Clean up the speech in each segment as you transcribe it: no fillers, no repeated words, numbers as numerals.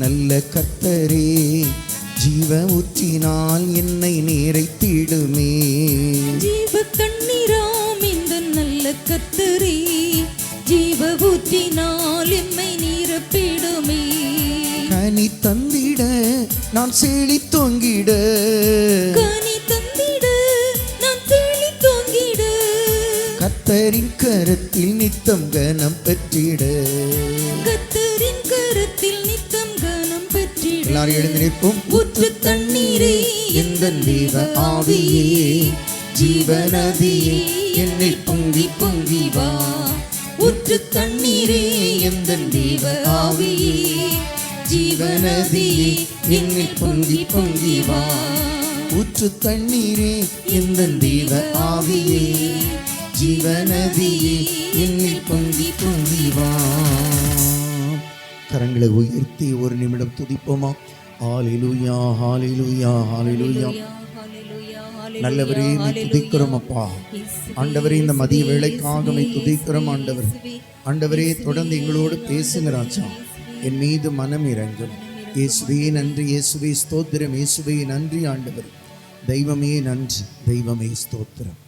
நல்ல கர்த்தரே, ஜீவ ஊற்றினால் என்னை நிறைத்திடுமே. ஜீவ தண்ணீராம் இந்த நல்ல கர்த்தரே, ஜீவ ஊற்றினால் எம்மை நிரப்பிடுமே. கனி தந்திட நான் செழித்தோங்கிட, கனி தந்திட நான் செழித்தோங்கிட, கர்த்தரின் கரத்தில் நித்தம் கனம் பெற்றிட. கர்த்தரின் கரத்தில் நித்தம் கனம் பெற்றிட. எல்லாரும் எழுந்து நிற்போம். ஊற்று தண்ணீரே எந்தன் தேவ ஆவியே, ஜீவநதியே என்னில் பொங்கி பொங்கி வா. ஊற்று தண்ணீரே எந்தன் தேவ ஆவியே, ஜீவநதியே என்னில் பொங்கி பொங்கி வா. ஊற்று தண்ணீரே எந்தன் தேவ ஆவியே, ஜீவநதியே என்னில் பொங்கி பொங்கி வா. கரங்களை உயர்த்தி ஒரு நிமிடம் துதிப்போமா? ஹல்லேலூயா, ஹல்லேலூயா, ஹல்லேலூயா. நல்லவரே மை துதிக்கிறோம் அப்பா. ஆண்டவரே, இந்த மதிய வேளைக்காக மை துதிக்கிறோம் ஆண்டவர். ஆண்டவரே, தொடர்ந்து எங்களோடு பேசுங்க ராஜா. என் மீது மனம் இறங்கும். இயேசுவே நன்றி, இயேசுவே ஸ்தோத்திரம், இயேசுவே நன்றி ஆண்டவர். தெய்வமே நன்றி, தெய்வமே ஸ்தோத்திரம்.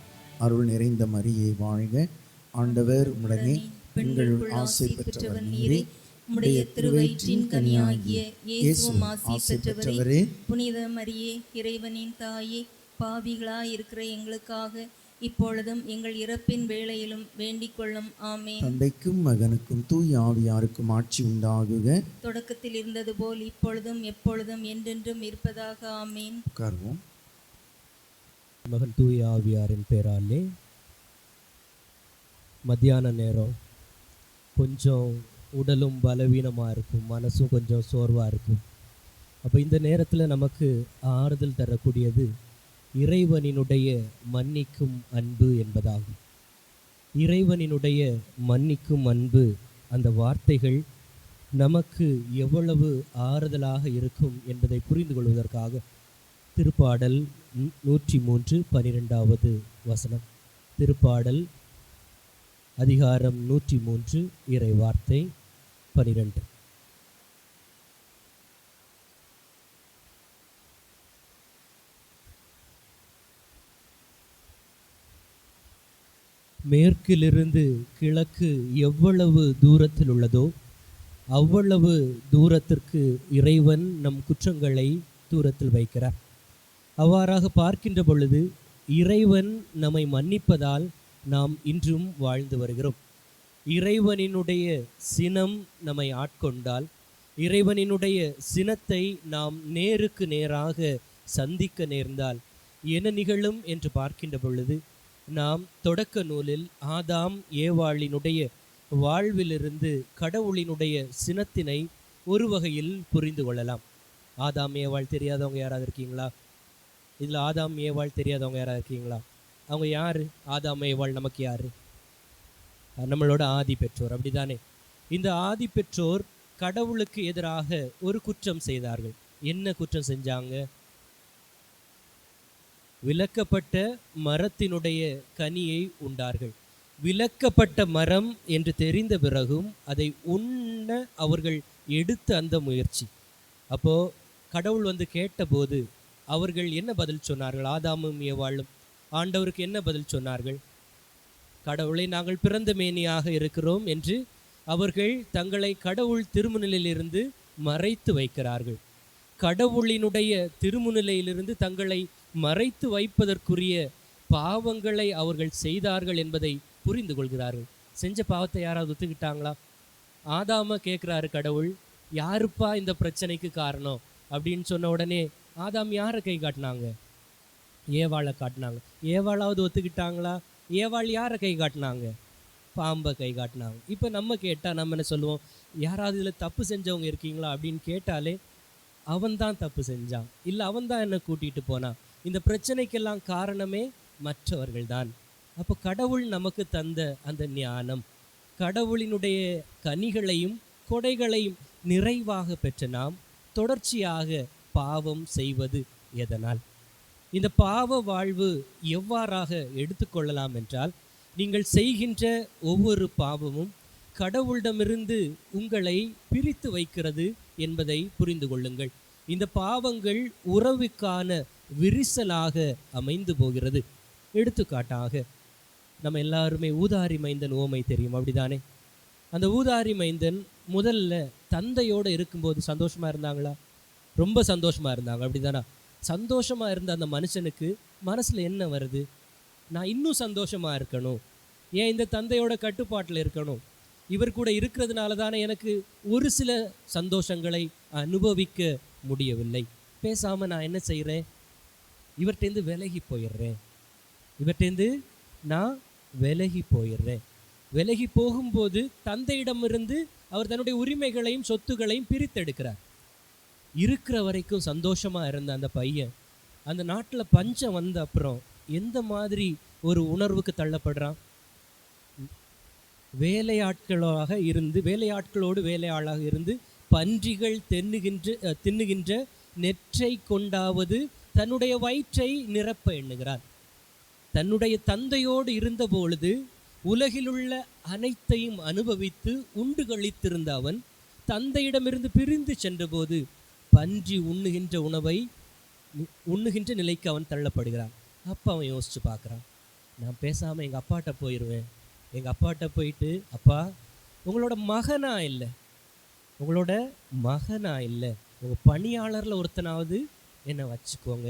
அருள் நிறைந்த மரியே வாழ்க. ஆண்டவர் உடனே பெண்கள் ஆசை பெற்றவர் நீரே, உம்முடைய திருவயிற்றின் கனியாகிய இயேசுவும் ஆசி பெற்றவரே. புனித மரியே, இறைவனின் தாயே, பாவிகளாய் இருக்கிற எங்களுக்காக இப்பொழுதும் எங்கள் இறப்பின் வேளையிலும் வேண்டிக் கொள்ளும். ஆமென். தந்தைக்கும் மகனுக்கும் தூய ஆவியாருக்கும் ஆட்சி உண்டாகுக. தொடக்கத்தில் இருந்தது போல் இப்பொழுதும் எப்பொழுதும் என்றென்றும் இருப்பதாக. ஆமென். உட்கார்வோம். மகன் தூய ஆவியாரின் பேராலே மத்தியான நேரம் கொஞ்சம் உடலும் பலவீனமாக இருக்கும், மனசும் கொஞ்சம் சோர்வாக இருக்கும். அப்போ இந்த நேரத்தில் நமக்கு ஆறுதல் தரக்கூடியது இறைவனினுடைய மன்னிக்கும் அன்பு என்பதாகும். இறைவனினுடைய மன்னிக்கும் அன்பு, அந்த வார்த்தைகள் நமக்கு எவ்வளவு ஆறுதலாக இருக்கும் என்பதை புரிந்து கொள்வதற்காக திருப்பாடல் 103:12 வசனம். திருப்பாடல் அதிகாரம் 103 இறை வார்த்தை 12. மேற்கிலிருந்து கிழக்கு எவ்வளவு தூரத்தில் உள்ளதோ அவ்வளவு தூரத்திற்கு இறைவன் நம் குற்றங்களை தூரத்தில் வைக்கிறார். அவ்வாறாக பார்க்கின்ற பொழுது இறைவன் நம்மை மன்னிப்பதால் நாம் இன்றும் வாழ்ந்து வருகிறோம். இறைவனினுடைய சினம் நம்மை ஆட்கொண்டால், இறைவனினுடைய சினத்தை நாம் நேருக்கு நேராக சந்திக்க நேர்ந்தால் என்ன நிகழும் என்று பார்க்கின்ற பொழுது, நாம் தொடக்க நூலில் ஆதாம் ஏவாளினுடைய வாழ்விலிருந்து கடவுளினுடைய சினத்தினை ஒரு வகையில் புரிந்து கொள்ளலாம். ஆதாம் ஏவாள் தெரியாதவங்க யாராவது இருக்கீங்களா? இதில் ஆதாம் ஏவாள் தெரியாதவங்க யாராவது இருக்கீங்களா? அவங்க யார்? ஆதாம் ஏவாள் நமக்கு யார்? நம்மளோட ஆதி பெற்றோர், அப்படிதானே? இந்த ஆதி பெற்றோர் கடவுளுக்கு எதிராக ஒரு குற்றம் செய்தார்கள். என்ன குற்றம் செஞ்சாங்க? விலக்கப்பட்ட மரத்தினுடைய கனியை உண்டார்கள். விலக்கப்பட்ட மரம் என்று தெரிந்த பிறகும் அதை உண்ண அவர்கள் எடுத்த அந்த முயற்சி. அப்போ கடவுள் வந்து கேட்டபோது அவர்கள் என்ன பதில் சொன்னார்கள்? ஆதாமும் ஏவாளும் ஆண்டவருக்கு என்ன பதில் சொன்னார்கள்? கடவுளை, நாங்கள் பிறந்த மேனியாக இருக்கிறோம் என்று அவர்கள் தங்களை கடவுள் திருமுன்னிலையிலிருந்து மறைத்து வைக்கிறார்கள். கடவுளினுடைய திருமுன்னிலையிலிருந்து தங்களை மறைத்து வைப்பதற்குரிய பாவங்களை அவர்கள் செய்தார்கள் என்பதை புரிந்து கொள்கிறார்கள். செஞ்ச பாவத்தை யாராவது ஒத்துக்கிட்டாங்களா? ஆதாம கேட்குறாரு கடவுள், யாருப்பா இந்த பிரச்சனைக்கு காரணம் அப்படின்னு சொன்ன உடனே ஆதாம் யாரை கை காட்டினாங்க? ஏவாளை காட்டினாங்க. ஏவாளாவது ஒத்துக்கிட்டாங்களா? ஏவாள் யாரை கை காட்டினாங்க? பாம்பை கை காட்டினாங்க. இப்போ நம்ம கேட்டால் நம்ம என்ன சொல்லுவோம்? யாராவது இதில் தப்பு செஞ்சவங்க இருக்கீங்களா அப்படின்னு கேட்டாலே அவன்தான் தப்பு செஞ்சான், இல்லை அவன்தான் என்னை கூட்டிகிட்டு போனான், இந்த பிரச்சனைக்கெல்லாம் காரணமே மற்றவர்கள் தான். அப்போ கடவுள் நமக்கு தந்த அந்த ஞானம், கடவுளினுடைய கனிகளையும் கொடைகளையும் நிறைவாக பெற்ற நாம் தொடர்ச்சியாக பாவம் செய்வது எதனால்? இந்த பாவ வாழ்வு எவ்வாறாக எடுத்துக்கொள்ளலாம் என்றால், நீங்கள் செய்கின்ற ஒவ்வொரு பாவமும் கடவுளிடமிருந்து உங்களை பிரித்து வைக்கிறது என்பதை புரிந்து கொள்ளுங்கள். இந்த பாவங்கள் உறவுக்கான விரிசலாக அமைந்து போகிறது. எடுத்துக்காட்டாக நம்ம எல்லாருமே ஊதாரி மைந்தன் ஓமை தெரியும், அப்படிதானே? அந்த ஊதாரி மைந்தன் முதல்ல தந்தையோடு இருக்கும்போது சந்தோஷமா இருந்தாங்களா? ரொம்ப சந்தோஷமா இருந்தாங்க, அப்படிதானா? சந்தோஷமா இருந்த அந்த மனுஷனுக்கு மனசுல என்ன வருது? நான் இன்னும் சந்தோஷமா இருக்கணும், ஏன் இந்த தந்தையோட கட்டுப்பாட்டில் இருக்கணும், இவர் கூட இருக்கிறதுனால தானே எனக்கு ஒரு சில சந்தோஷங்களை அனுபவிக்க முடியவில்லை. பேசாம நான் என்ன செய்கிறேன்? இவர்கிட்டேருந்து விலகி போயிடுறேன். இவர்கிட்டேருந்து நான் விலகி போயிடுறேன். விலகி போகும்போது தந்தையிடமிருந்து அவர் தன்னுடைய உரிமைகளையும் சொத்துக்களையும் பிரித்தெடுக்கிறார். இருக்கிற வரைக்கும் சந்தோஷமா இருந்த அந்த பையன் அந்த நாட்டில் பஞ்சம் வந்த அப்புறம் எந்த மாதிரி ஒரு உணர்வுக்கு தள்ளப்படுறான்? வேலையாட்களோடு வேலையாளாக இருந்து பன்றிகள் தின்னுகின்ற நெற்றை கொண்டாவது தன்னுடைய வயிற்றை நிரப்ப எண்ணுகிறான். தன்னுடைய தந்தையோடு இருந்த பொழுது உலகிலுள்ள அனைத்தையும் அனுபவித்து உண்டு கழித்திருந்த அவன் தந்தையிடமிருந்து பிரிந்து சென்றபோது பன்றி உண்ணுகின்ற நிலைக்கு அவன் தள்ளப்படுகிறான். அப்போ அவன் யோசிச்சு பார்க்குறான், நான் பேசாமல் எங்கள் அப்பாட்ட போயிடுவேன். எங்கள் அப்பாட்ட போயிட்டு, அப்பா உங்களோட மகனா இல்லை, உங்கள் பணியாளரில் ஒருத்தனாவது என்னை வச்சுக்கோங்க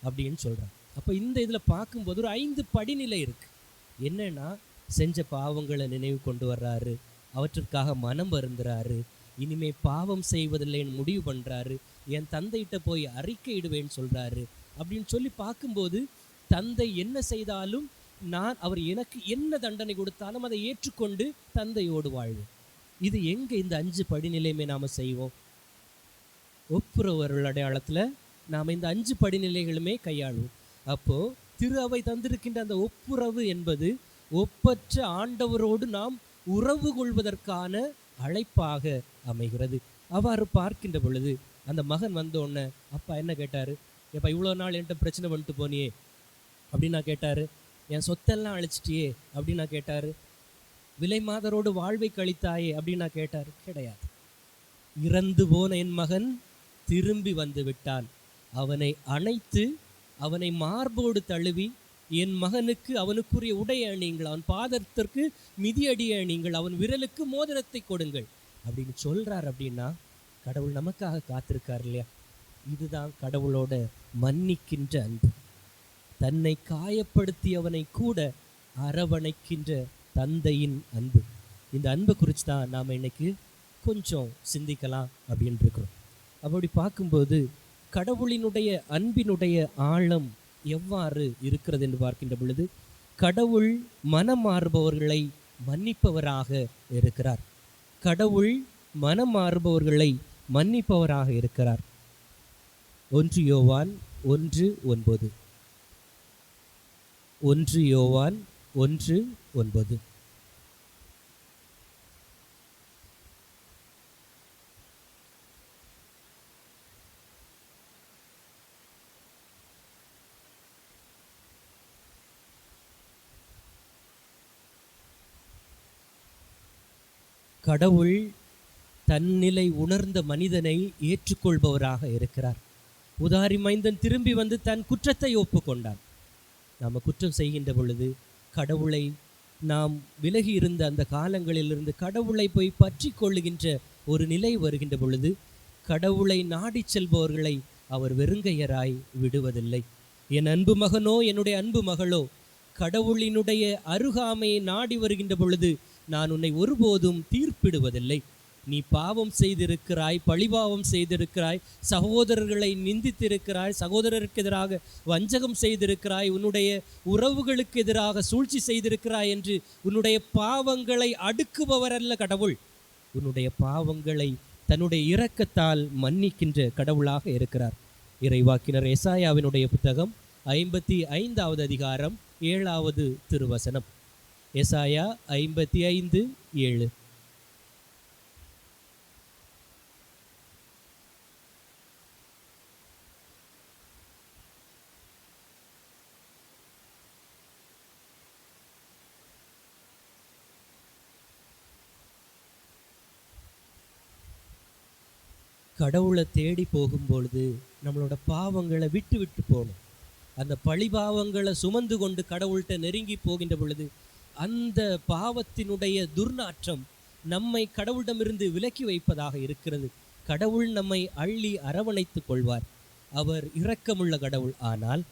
அப்படின்னு சொல்கிறான். அப்போ இந்த இதில் பார்க்கும்போது ஒரு 5 படிநிலை இருக்குது. என்னென்னா, செஞ்ச பாவங்களை நினைவு கொண்டு வர்றாரு, அவற்றிற்காக மனம் வருந்துறாரு, இனிமே பாவம் செய்வதில்லைன்னு முடிவு பண்ணுறாரு, என் தந்தைகிட்ட போய் அறிக்கையிடுவேன்னு சொல்கிறாரு. அப்படின்னு சொல்லி பார்க்கும்போது தந்தை என்ன செய்தாலும் அவர் எனக்கு என்ன தண்டனை கொடுத்தாலும் அதை ஏற்றுக்கொண்டு தந்தையோடு வாழ்வேன். இது எங்கே இந்த 5 படிநிலையுமே நாம் செய்வோம்? ஒப்புரவர்கள் அடையாளத்தில் நாம் இந்த 5 படிநிலைகளுமே கையாளுவோம். அப்போது திரு அவை தந்திருக்கின்ற அந்த ஒப்புரவு என்பது ஒப்பற்ற ஆண்டவரோடு நாம் உறவு கொள்வதற்கான அழைப்பாக அமைகிறது. அவ்வாறு பார்க்கின்ற பொழுது அந்த மகன் வந்தோடனே அப்பா என்ன கேட்டார்? எப்போ இவ்வளோ நாள் என்கிட்ட பிரச்சனை பண்ணிட்டு போனியே அப்படின்னு நான் கேட்டார். என் சொத்தெல்லாம் அழிச்சிட்டியே அப்படின்னு நான் கேட்டார். விலை மாதரோடு வாழ்வை கழித்தாயே அப்படின்னு நான் கேட்டார். கிடையாது. இறந்து போன என் மகன் திரும்பி வந்து விட்டான். அவனை அணைத்து அவனை மார்போடு தழுவி, என் மகனுக்கு அவனுக்குரிய உடை அணியுங்கள், அவன் பாதத்திற்கு மிதியடி அணியுங்கள், அவன் விரலுக்கு மோதிரத்தை கொடுங்கள் அப்படின்னு சொல்றார். அப்படின்னா கடவுள் நமக்காக காத்திருக்கார் இல்லையா? இதுதான் கடவுளோட மன்னிக்கின்ற அன்பு. தன்னை காயப்படுத்தியவனை கூட அரவணைக்கின்ற தந்தையின் அன்பு. இந்த அன்பை குறித்து தான் நாம் இன்னைக்கு கொஞ்சம் சிந்திக்கலாம் அப்படின்னு இருக்கிறோம். அப்படி பார்க்கும்போது கடவுளினுடைய அன்பினுடைய ஆழம் எவ்வாறு இருக்கிறது என்று பார்க்கின்ற பொழுது, கடவுள் மனம் மாறுபவர்களை மன்னிப்பவராக இருக்கிறார். கடவுள் மனம் மாறுபவர்களை மன்னிப்பவராக இருக்கிறார். 1 யோவான் 1:9. 1 யோவான் 1:9. கடவுள் தன்னிலை உணர்ந்த மனிதனை ஏற்றுக்கொள்பவராக இருக்கிறார். உதாரி மைந்தன் திரும்பி வந்து தன் குற்றத்தை ஒப்புக்கொண்டான். நாம் குற்றம் செய்கின்ற பொழுது கடவுளை நாம் விலகி இருந்த அந்த காலங்களிலிருந்து கடவுளை போய் பற்றி கொள்ளுகின்ற ஒரு நிலை வருகின்ற பொழுது கடவுளை நாடி செல்பவர்களை அவர் வெறுங்கையராய் விடுவதில்லை. என் அன்பு மகனோ என்னுடைய அன்பு மகளோ கடவுளினுடைய அருகாமையை நாடி வருகின்ற பொழுது நான் உன்னை ஒருபோதும் தீர்ப்பிடுவதில்லை. நீ பாவம் செய்திருக்கிறாய், பழிபாவம் செய்திருக்கிறாய், சகோதரர்களை நிந்தித்திருக்கிறாய், சகோதரருக்கு எதிராக வஞ்சகம் செய்திருக்கிறாய், உன்னுடைய உறவுகளுக்கு எதிராக சூழ்ச்சி செய்திருக்கிறாய் என்று உன்னுடைய பாவங்களை அடுக்குபவர் அல்ல கடவுள். உன்னுடைய பாவங்களை தன்னுடைய இரக்கத்தால் மன்னிக்கின்ற கடவுளாக இருக்கிறார். இறைவாக்கினர் எசாயாவினுடைய புத்தகம் 55வது அதிகாரம் 7வது திருவசனம். எசாயா 55:7. கடவுளை தேடி போகும்பொழுது நம்மளோட பாவங்களை விட்டு விட்டு போகணும். அந்த பழி பாவங்களை சுமந்து கொண்டு கடவுள்கிட்ட நெருங்கி போகின்ற பொழுது அந்த பாவத்தினுடைய துர்நாற்றம் நம்மை கடவுளிடமிருந்து விலக்கி வைப்பதாக இருக்கிறது. கடவுள் நம்மை அள்ளி அரவணைத்து கொள்வார். அவர் இரக்கமுள்ள கடவுள். ஆனால்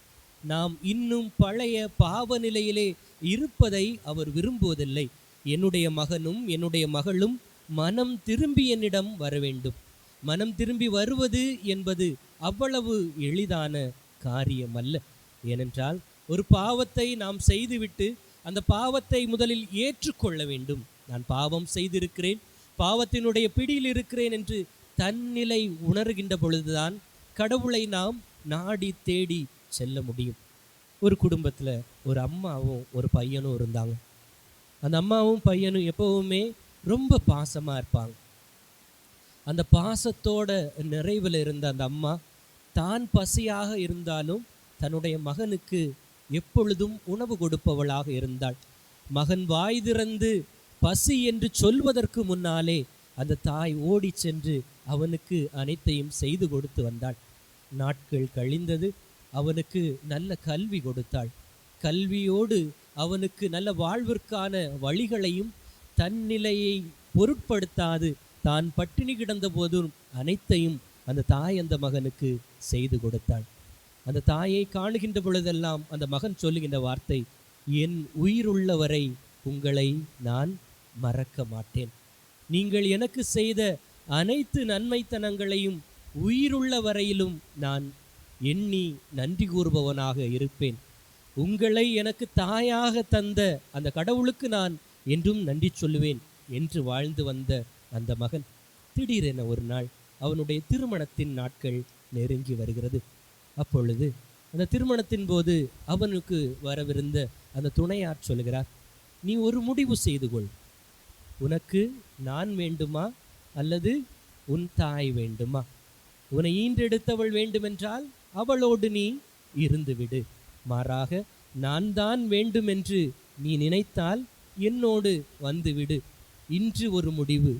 நாம் இன்னும் பழைய பாவ நிலையிலே இருப்பதை அவர் விரும்புவதில்லை. என்னுடைய மகனும் என்னுடைய மகளும் மனம் திரும்பி என்னிடம் வர வேண்டும். மனம் திரும்பி வருவது என்பது அவ்வளவு எளிதான காரியம் அல்ல. ஏனென்றால் ஒரு பாவத்தை நாம் செய்துவிட்டு அந்த பாவத்தை முதலில் ஏற்றுக்கொள்ள வேண்டும். நான் பாவம் செய்திருக்கிறேன், பாவத்தினுடைய பிடியில் இருக்கிறேன் என்று தன்னிலை உணர்கின்ற பொழுதுதான் கடவுளை நாம் நாடி தேடி செல்ல முடியும். ஒரு குடும்பத்தில் ஒரு அம்மாவும் ஒரு பையனும் இருந்தாங்க. அந்த அம்மாவும் பையனும் எப்பவுமே ரொம்ப பாசமாக இருப்பாங்க. அந்த பாசத்தோட நிறைவில் இருந்த அந்த அம்மா தான் பசியாக இருந்தாலும் தன்னுடைய மகனுக்கு எப்பொழுதும் உணவு கொடுப்பவளாக இருந்தாள். மகன் வாய் திறந்து பசி என்று சொல்வதற்கு முன்னாலே அந்த தாய் ஓடி சென்று அவனுக்கு அனைத்தையும் செய்து கொடுத்து வந்தாள். நாட்கள் கழிந்தது. அவனுக்கு நல்ல கல்வி கொடுத்தாள். கல்வியோடு அவனுக்கு நல்ல வாழ்விற்கான வழிகளையும் தன்னிலையை பொருட்படுத்தாது தான் பட்டினி கிடந்த போதும் அனைத்தையும் அந்த தாய் அந்த மகனுக்கு செய்து கொடுத்தாள். அந்த தாயை காணுகின்ற பொழுதெல்லாம் அந்த மகன் சொல்லுகின்ற வார்த்தை, என் உயிருள்ளவரை உங்களை நான் மறக்க மாட்டேன். நீங்கள் எனக்கு செய்த அனைத்து நன்மைத்தனங்களையும் உயிருள்ள வரையிலும் நான் எண்ணி நன்றி கூறுபவனாக இருப்பேன். உங்களை எனக்கு தாயாக தந்த அந்த கடவுளுக்கு நான் என்றும் நன்றி சொல்லுவேன் என்று வாழ்ந்து வந்த அந்த மகன் திடீரென ஒரு நாள் அவனுடைய திருமணத்தின் நாட்கள் நெருங்கி வருகிறது. அப்பொழுது அந்த திருமணத்தின் போது அவனுக்கு வரவிருந்த அந்த துணையார் சொல்கிறார், நீ ஒரு முடிவு செய்து கொள். உனக்கு நான் வேண்டுமா அல்லது உன் தாய் வேண்டுமா? உன்னை ஈன்றெடுத்தவள் வேண்டுமென்றால் அவளோடு நீ இருந்து விடு. மாறாக நான் தான் வேண்டுமென்று நீ நினைத்தால் என்னோடு வந்துவிடு. இன்று ஒரு முடிவு,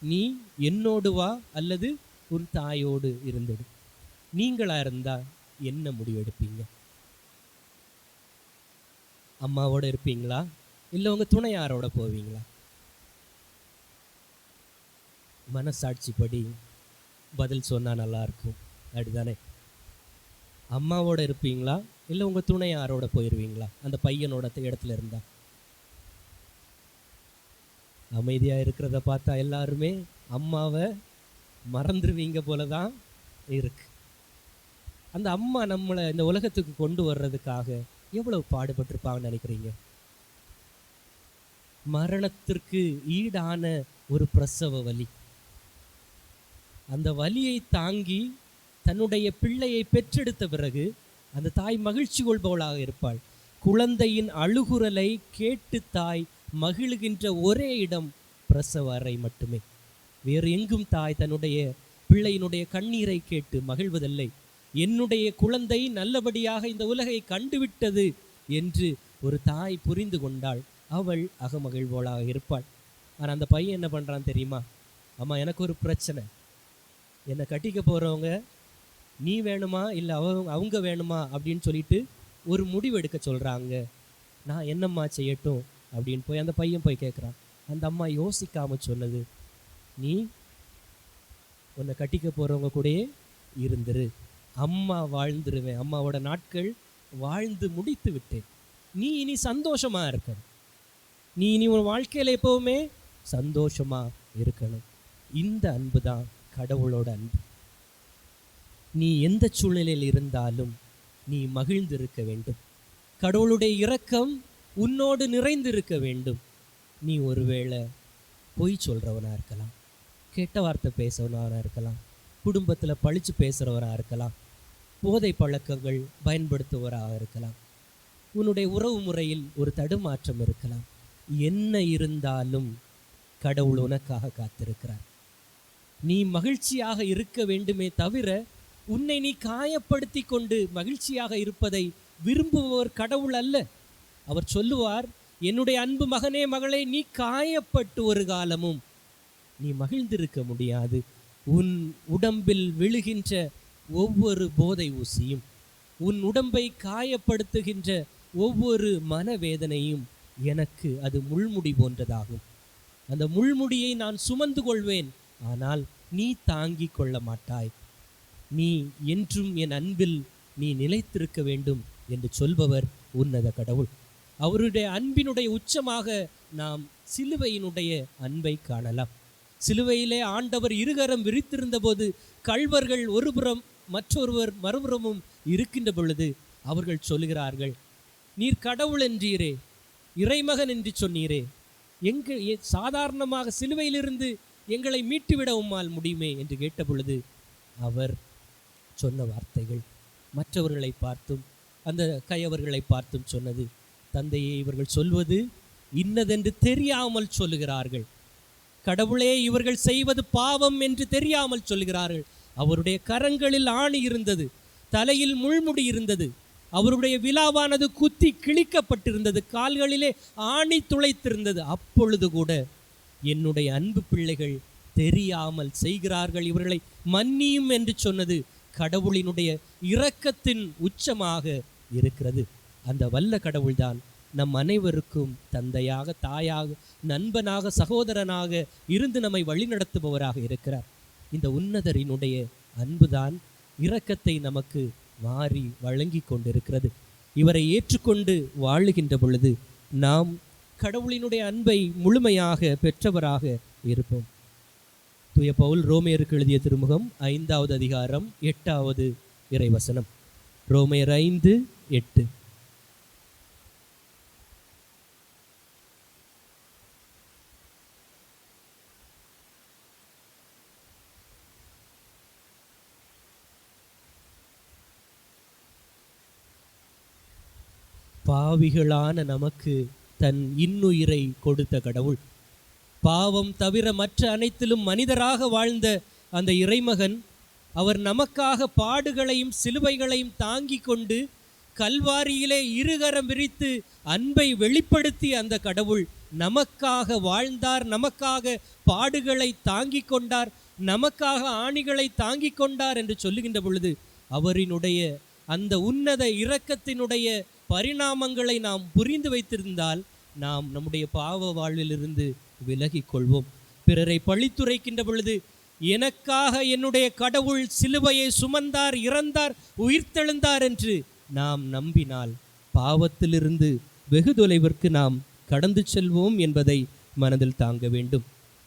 நீ என்னோடு வா அல்லது உன் தாயோடு இருந்துடு. நீங்களா இருந்தா என்ன முடிவெடுப்பீங்க? அம்மாவோட இருப்பீங்களா இல்லை உங்க துணையாரோட போவீங்களா? மனசாட்சிப்படி பதில் சொன்னா நல்லா இருக்கும், அப்படிதானே? அம்மாவோட இருப்பீங்களா இல்லை உங்க துணையாரோட போயிடுவீங்களா? அந்த பையனோட இடத்துல இருந்தா அமைதியா இருக்கிறத பார்த்தா எல்லாருமே அம்மாவை மறந்துடுவீங்க போலதான் இருக்கு. அந்த அம்மா நம்மளை இந்த உலகத்துக்கு கொண்டு வர்றதுக்காக எவ்வளவு பாடுபட்டிருப்பாங்கன்னு நினைக்கிறீங்க? மரணத்திற்கு ஈடான ஒரு பிரசவ வலி. அந்த வலியை தாங்கி தன்னுடைய பிள்ளையை பெற்றெடுத்த பிறகு அந்த தாய் மகிழ்ச்சி கொள்பவளாக இருப்பாள். குழந்தையின் அழுகுரலை கேட்டு தாய் மகிழ்கின்ற ஒரே இடம் பிரசவ அறை மட்டுமே. வேறு எங்கும் தாய் தன்னுடைய பிள்ளையினுடைய கண்ணீரை கேட்டு மகிழ்வதில்லை. என்னுடைய குழந்தை நல்லபடியாக இந்த உலகை கண்டுவிட்டது என்று ஒரு தாய் புரிந்து கொண்டாள். அவள் அகமகிழ்வோளாக இருப்பாள். ஆனால் அந்த பையன் என்ன பண்ணுறான் தெரியுமா? அம்மா, எனக்கு ஒரு பிரச்சனை. என்னை கட்டிக்க போகிறவங்க நீ வேணுமா இல்லை அவங்க வேணுமா அப்படின்னு சொல்லிட்டு ஒரு முடிவு எடுக்க சொல்கிறாங்க. நான் என்னம்மா செய்யட்டும் அப்படின்னு போய் அந்த பையன் போய் கேட்குறான். அந்த அம்மா யோசிக்காமல் சொன்னது, நீ உன்னை கட்டிக்க போகிறவங்க கூடயே இருந்துரு, அம்மா வாழ்ந்துருவேன், அம்மாவோட நாட்கள் வாழ்ந்து முடித்து விட்டேன், நீ இனி சந்தோஷமாக இருக்கணும், நீ இனி உன் வாழ்க்கையில் எப்போவுமே சந்தோஷமாக இருக்கணும். இந்த அன்பு தான் கடவுளோட அன்பு. நீ எந்த சூழ்நிலையில் இருந்தாலும் நீ மகிழ்ந்திருக்க வேண்டும். கடவுளுடைய இரக்கம் உன்னோடு நிறைந்திருக்க வேண்டும். நீ ஒருவேளை பொய் சொல்கிறவனாக இருக்கலாம், கெட்ட வார்த்தை பேசுறவனாக இருக்கலாம், குடும்பத்தில் பழிச்சு பேசுகிறவராக இருக்கலாம், போதை பழக்கங்கள் பயன்படுத்துவராக இருக்கலாம், உன்னுடைய உறவு முறையில் ஒரு தடுமாற்றம் இருக்கலாம். என்ன இருந்தாலும் கடவுள் உனக்காக காத்திருக்கிறார். நீ மகிழ்ச்சியாக இருக்க வேண்டுமே தவிர உன்னை நீ காயப்படுத்தி கொண்டு மகிழ்ச்சியாக இருப்பதை விரும்புபவர் கடவுள் அல்ல. அவர் சொல்லுவார், என்னுடைய அன்பு மகனே மகளே, நீ காயப்பட்டு ஒரு காலமும் நீ மகிழ்ந்திருக்க முடியாது. உன் உடம்பில் விழுகின்ற ஒவ்வொரு போதை ஊசியும், உன் உடம்பை காயப்படுத்துகின்ற ஒவ்வொரு மனவேதனையும் எனக்கு அது முள்முடி போன்றதாகும். அந்த முள்முடியை நான் சுமந்து கொள்வேன், ஆனால் நீ தாங்கிக் கொள்ள மாட்டாய். நீ என்றும் என் அன்பில் நீ நிலைத்திருக்க வேண்டும் என்று சொல்பவர் உன்னத கடவுள். அவருடைய அன்பினுடைய உச்சமாக நாம் சிலுவையினுடைய அன்பை காணலாம். சிலுவையிலே ஆண்டவர் இருகரம் விரித்திருந்த போது கள்வர்கள் ஒருபுறம் மற்றொருவர் மறுபுறமும் இருக்கின்ற பொழுது அவர்கள் சொல்லுகிறார்கள், நீர் கடவுள் என்றீரே, இறைமகன் என்று சொன்னீரே, சாதாரணமாக சிலுவையிலிருந்து எங்களை மீட்டுவிட உம்மால் முடியுமே என்று கேட்ட பொழுது அவர் சொன்ன வார்த்தைகள் மற்றவர்களை பார்த்தும் அந்த கயவர்களை பார்த்தும் சொன்னது, தந்தையே, இவர்கள் சொல்வது இன்னதென்று தெரியாமல் சொல்லுகிறார்கள். கடவுளே, இவர்கள் செய்வது பாவம் என்று தெரியாமல் சொல்லுகிறார்கள். அவருடைய கரங்களில் ஆணி இருந்தது, தலையில் முள்முடி இருந்தது, அவருடைய விலாவானது குத்தி கிழிக்கப்பட்டிருந்தது, கால்களிலே ஆணி துளைத்திருந்தது. அப்பொழுது கூட என்னுடைய அன்பு பிள்ளைகள் தெரியாமல் செய்கிறார்கள், இவர்களை மன்னியும் என்று சொன்னது கடவுளினுடைய இரக்கத்தின் உச்சமாக இருக்கிறது. அந்த வல்ல கடவுள்தான் நம் அனைவருக்கும் தந்தையாக, தாயாக, நண்பனாக, சகோதரனாக இருந்து நம்மை வழிநடத்துபவராக இருக்கிறார். இந்த உன்னதரினுடைய அன்புதான் இரக்கத்தை நமக்கு வாரி வழங்கி கொண்டிருக்கிறது. இவரை ஏற்றுக்கொண்டு வாழுகின்ற பொழுது நாம் கடவுளினுடைய அன்பை முழுமையாக பெற்றவராக இருப்போம். தூய பவுல் ரோமையருக்கு எழுதிய திருமுகம் 5வது அதிகாரம் 8வது இறைவசனம். ரோமையர் 5:8. பாவிகளான நமக்கு தன் இன்னுயிரை கொடுத்த கடவுள், பாவம் தவிர மற்ற அனைத்திலும் மனிதராக வாழ்ந்த அந்த இறைமகன், அவர் நமக்காக பாடுகளையும் சிலுவைகளையும் தாங்கி கொண்டு கல்வாரியிலே இருகரம் விரித்து அன்பை வெளிப்படுத்திய அந்த கடவுள் நமக்காக வாழ்ந்தார், நமக்காக பாடுகளை தாங்கி கொண்டார், நமக்காக ஆணிகளை தாங்கி கொண்டார் என்று சொல்லுகின்ற பொழுது அவரினுடைய அந்த உன்னத இரக்கத்தினுடைய பரிணாமங்களை நாம் புரிந்து வைத்திருந்தால் நாம் நம்முடைய பாவ வாழ்விலிருந்து விலகிக் கொள்வோம். பிறரை பழித்துரைக்கின்ற பொழுது எனக்காக என்னுடைய கடவுள் சிலுவையை சுமந்தார், இறந்தார், உயிர்த்தெழுந்தார் என்று நாம் நம்பினால் பாவத்திலிருந்து வெகு தொலைவிற்கு நாம் கடந்து செல்வோம் என்பதை மனதில் தாங்க வேண்டும்.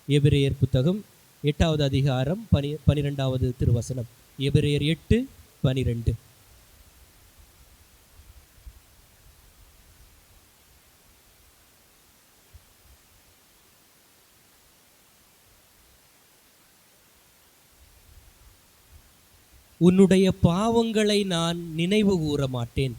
எபிரேயர் புத்தகம் 8வது அதிகாரம் 12வது திருவசனம். எபிரேயர் 8:12. உன்னுடைய பாவங்களை நான் நினைவு கூற மாட்டேன்.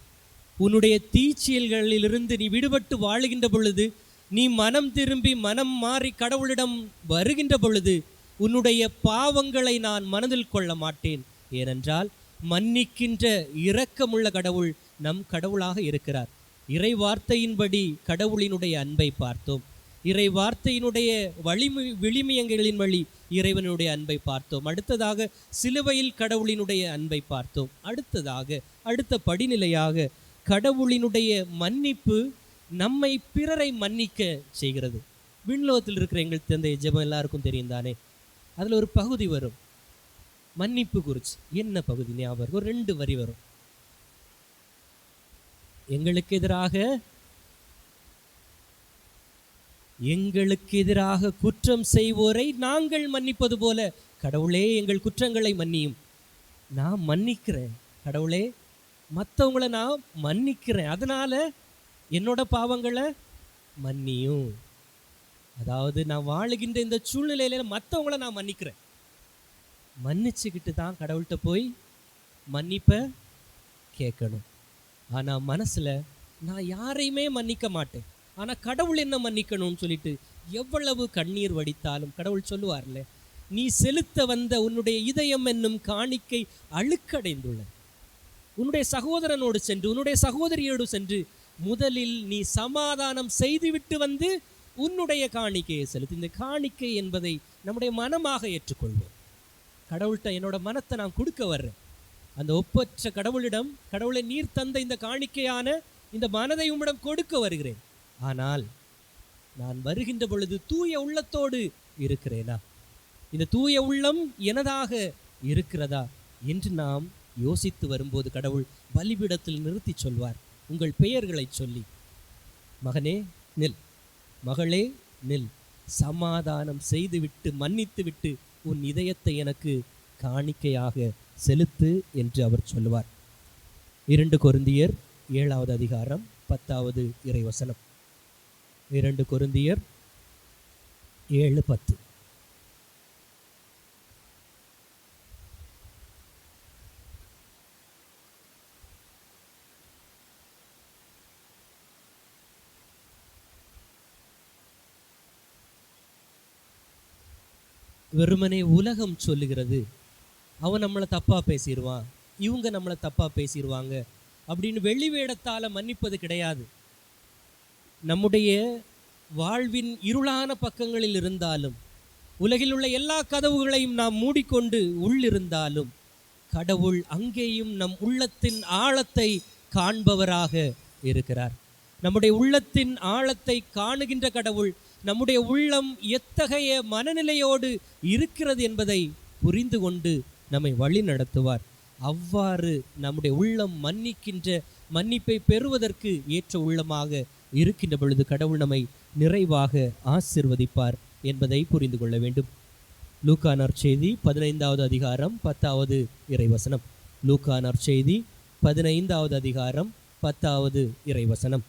உன்னுடைய தீச்செயல்களிலிருந்து நீ விடுபட்டு வாழுகின்ற பொழுது, நீ மனம் திரும்பி மனம் மாறி கடவுளிடம் வருகின்ற பொழுது உன்னுடைய பாவங்களை நான் மனதில் கொள்ள மாட்டேன். ஏனென்றால் மன்னிக்கின்ற இரக்கமுள்ள கடவுள் நம் கடவுளாக இருக்கிறார். இறை வார்த்தையின்படி கடவுளினுடைய அன்பை பார்த்தோம். இறை வார்த்தையினுடைய விளிமியங்களின் வழி இறைவனுடைய அன்பை பார்த்தோம். அடுத்ததாக சிலுவையில் கடவுளினுடைய அன்பை பார்த்தோம். அடுத்த படிநிலையாக கடவுளினுடைய மன்னிப்பு நம்மை பிறரை மன்னிக்க செய்கிறது. விண்லோகத்தில் இருக்கிற எங்கள் தந்தை ஜெபம் எல்லாருக்கும் தெரியும் தானே, அதில் ஒரு பகுதி வரும் மன்னிப்பு குறித்து. என்ன பகுதி ஞாபகம்? ஒரு 2 வரி வரும். எங்களுக்கு எதிராக குற்றம் செய்வோரை நாங்கள் மன்னிப்பது போல கடவுளே எங்கள் குற்றங்களை மன்னியும். நான் மன்னிக்கிறேன் கடவுளே, மற்றவங்களை நான் மன்னிக்கிறேன், அதனால என்னோட பாவங்களை மன்னியும். அதாவது நான் வாழுகின்ற இந்த சூழ்நிலையில மற்றவங்களை நான் மன்னிக்கிறேன். மன்னிச்சுக்கிட்டு தான் கடவுள்கிட்ட போய் மன்னிப்பை கேட்கணும். ஆனால் மனசில் நான் யாரையுமே மன்னிக்க மாட்டேன், ஆனால் கடவுள் என்ன மன்னிக்கணும்னு சொல்லிட்டு எவ்வளவு கண்ணீர் வடித்தாலும் கடவுள் சொல்லுவார்ல, நீ செலுத்த வந்த உன்னுடைய இதயம் என்னும் காணிக்கை அழுக்கடைந்துள்ளது. உன்னுடைய சகோதரனோடு சென்று உன்னுடைய சகோதரியோடு சென்று முதலில் நீ சமாதானம் செய்துவிட்டு வந்து உன்னுடைய காணிக்கையை செலுத்து. இந்த காணிக்கை என்பதை நம்முடைய மனமாக ஏற்றுக்கொள்வோம். கடவுள்கிட்ட என்னோட மனத்தை நான் கொடுக்க வர்றேன். அந்த ஒப்பற்ற கடவுளிடம், கடவுளை நீர் தந்த இந்த காணிக்கையான இந்த மனதை உம்மிடம் கொடுக்க வருகிறேன். ஆனால் நான் வருகின்ற பொழுது தூய உள்ளத்தோடு இருக்கிறேனா, இந்த தூய உள்ளம் எனதாக இருக்கிறதா என்று நாம் யோசித்து வரும்போது கடவுள் பலிபீடத்தில் நிறுத்தி சொல்வார், உங்கள் பெயர்களை சொல்லி, மகனே நில், மகளே நில், சமாதானம் செய்துவிட்டு மன்னித்துவிட்டு உன் இதயத்தை எனக்கு காணிக்கையாக செலுத்து என்று அவர் சொல்லுவார். 2 கொரிந்தியர் 7வது அதிகாரம் 10வது இறைவசனம். 2 கொரிந்தியர் 7:10. வெறுமனே உலகம் சொல்லுகிறது, அவன் நம்மளை தப்பாக பேசிடுவான், இவங்க நம்மளை தப்பாக பேசிடுவாங்க அப்படின்னு வெளி வேடத்தால் மன்னிப்பது கிடையாது. நம்முடைய வாழ்வின் இருளான பக்கங்களில் இருந்தாலும், உலகில் உள்ள எல்லா கதவுகளையும் நாம் மூடிக்கொண்டு உள்ளிருந்தாலும், கடவுள் அங்கேயும் நம் உள்ளத்தின் ஆழத்தை காண்பவராக இருக்கிறார். நம்முடைய உள்ளத்தின் ஆழத்தை காணுகின்ற கடவுள் நம்முடைய உள்ளம் எத்தகைய மனநிலையோடு இருக்கிறது என்பதை புரிந்து கொண்டு நம்மை வழி நடத்துவார். அவ்வாறு நம்முடைய உள்ளம் மன்னிக்கின்ற, மன்னிப்பை பெறுவதற்கு ஏற்ற உள்ளமாக இருக்கின்ற பொழுது கடவுள் நம்மை நிறைவாக ஆசீர்வதிப்பார் என்பதை புரிந்து கொள்ள வேண்டும். லூக்கா நற்செய்தி 15வது அதிகாரம் 10வது இறைவசனம். லூக்கா நற்செய்தி 15வது அதிகாரம் 10வது இறைவசனம்.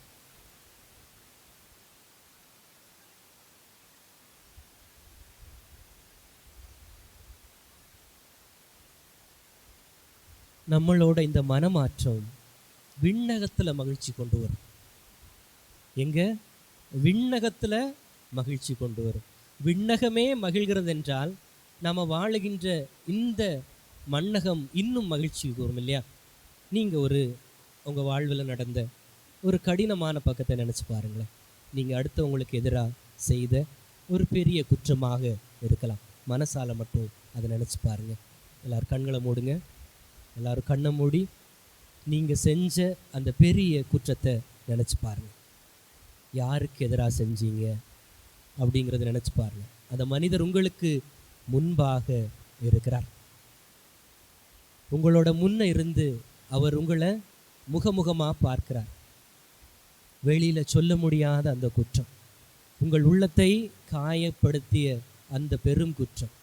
நம்மளோட இந்த மனமாற்றம் விண்ணகத்தில் மகிழ்ச்சி கொண்டு வரும். எங்க? விண்ணகத்தில் மகிழ்ச்சி கொண்டு வரும். விண்ணகமே மகிழ்கிறது என்றால் நாம் வாழுகின்ற இந்த மண்ணகம் இன்னும் மகிழ்ச்சி கூறும் இல்லையா? நீங்கள் உங்கள் வாழ்வில் நடந்த ஒரு கடினமான பக்கத்தை நினச்சி பாருங்களேன். நீங்கள் அடுத்தவங்களுக்கு எதிராக செய்த ஒரு பெரிய குற்றமாக இருக்கலாம். மனசால மட்டும் அதை நினச்சி பாருங்கள். எல்லோரும் கண்களை மூடுங்க. எல்லோரும் கண்ணை மூடி நீங்கள் செஞ்ச அந்த பெரிய குற்றத்தை நினச்சி பாருங்கள். யாருக்கு எதிராக செஞ்சீங்க அப்படிங்கிறத நினச்சி பாருங்கள். அந்த மனிதர் உங்களுக்கு முன்பாக இருக்கிறார். உங்களோட முன்ன இருந்து அவர் உங்களை முகமுகமாக பார்க்கிறார். வெளியில் சொல்ல முடியாத அந்த குற்றம், உங்கள் உள்ளத்தை காயப்படுத்திய அந்த பெரும் குற்றம்,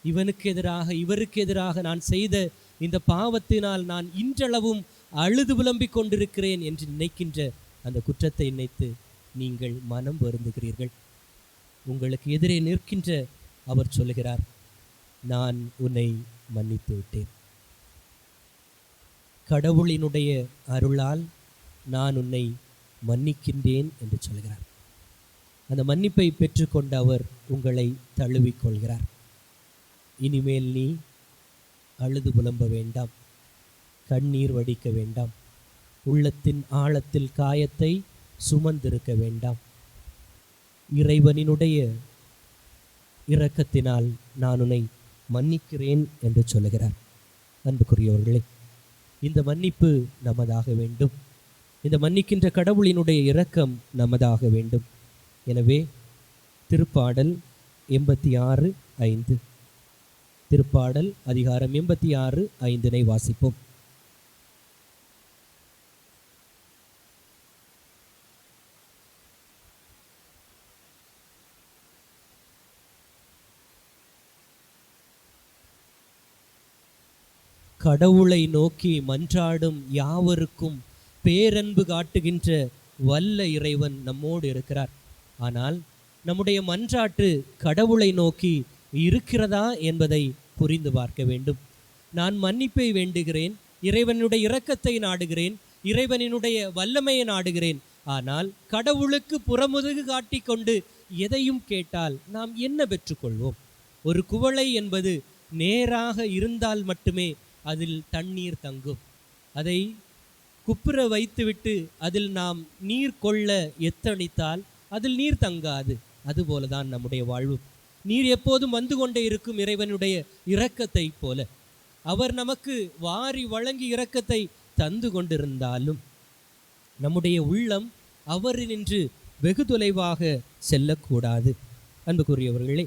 இவனுக்கு எதிராக இவருக்கு எதிராக நான் செய்த இந்த பாவத்தினால் நான் இன்றளவும் அழுது புலம்பிக் கொண்டிருக்கிறேன் என்று நினைக்கின்ற அந்த குற்றத்தை நினைத்து நீங்கள் மனம் வருந்துகிறீர்கள். உங்களுக்கு எதிரே நிற்கின்ற அவர் சொல்லுகிறார், நான் உன்னை மன்னித்து விட்டேன். கடவுளினுடைய அருளால் நான் உன்னை மன்னிக்கின்றேன் என்று சொல்கிறார். அந்த மன்னிப்பை பெற்றுக்கொண்ட அவர் உங்களை தழுவிக்கொள்கிறார். இனிமேல் நீ அழுது புலம்ப வேண்டாம், கண்ணீர் வடிக்க வேண்டாம், உள்ளத்தின் ஆழத்தில் காயத்தை சுமந்திருக்க வேண்டாம். இறைவனினுடைய இரக்கத்தினால் நான் உன்னை மன்னிக்கிறேன் என்று சொல்லுகிறார். அன்புக்குரியவர்களே, இந்த மன்னிப்பு நமதாக வேண்டும். இந்த மன்னிக்கின்ற கடவுளினுடைய இரக்கம் நமதாக வேண்டும். எனவே திருப்பாடல் 86:5, திருப்பாடல் அதிகாரம் 86:5 வாசிப்போம். கடவுளை நோக்கி மன்றாடும் யாவருக்கும் பேரன்பு காட்டுகின்ற வல்ல இறைவன் நம்மோடு இருக்கிறார். ஆனால் நம்முடைய மன்றாட்டு கடவுளை நோக்கி இருக்கிறதா என்பதை புரிந்து பார்க்க வேண்டும். நான் மன்னிப்பை வேண்டுகிறேன், இறைவனுடைய இரக்கத்தை நாடுகிறேன், இறைவனினுடைய வல்லமையை நாடுகிறேன். ஆனால் கடவுளுக்கு புறமுதுகு காட்டிக்கொண்டு எதையும் கேட்டால் நாம் என்ன பெற்றுக்கொள்வோம்? ஒரு குவளை என்பது நேராக இருந்தால் மட்டுமே அதில் தண்ணீர் தங்கும். அதை குப்புற வைத்துவிட்டு அதில் நாம் நீர் கொள்ள எத்தனித்தால் அதில் நீர் தங்காது. அதுபோலதான் நம்முடைய வாழ்வு. நீர் எப்போதும் வந்து கொண்டே இருக்கும் இறைவனுடைய இரக்கத்தை போல அவர் நமக்கு வாரி வழங்கி இரக்கத்தை தந்து கொண்டிருந்தாலும் நம்முடைய உள்ளம் அவரினின்று வெகு தொலைவாக செல்லக்கூடாது. அன்புக்குரியவர்களே,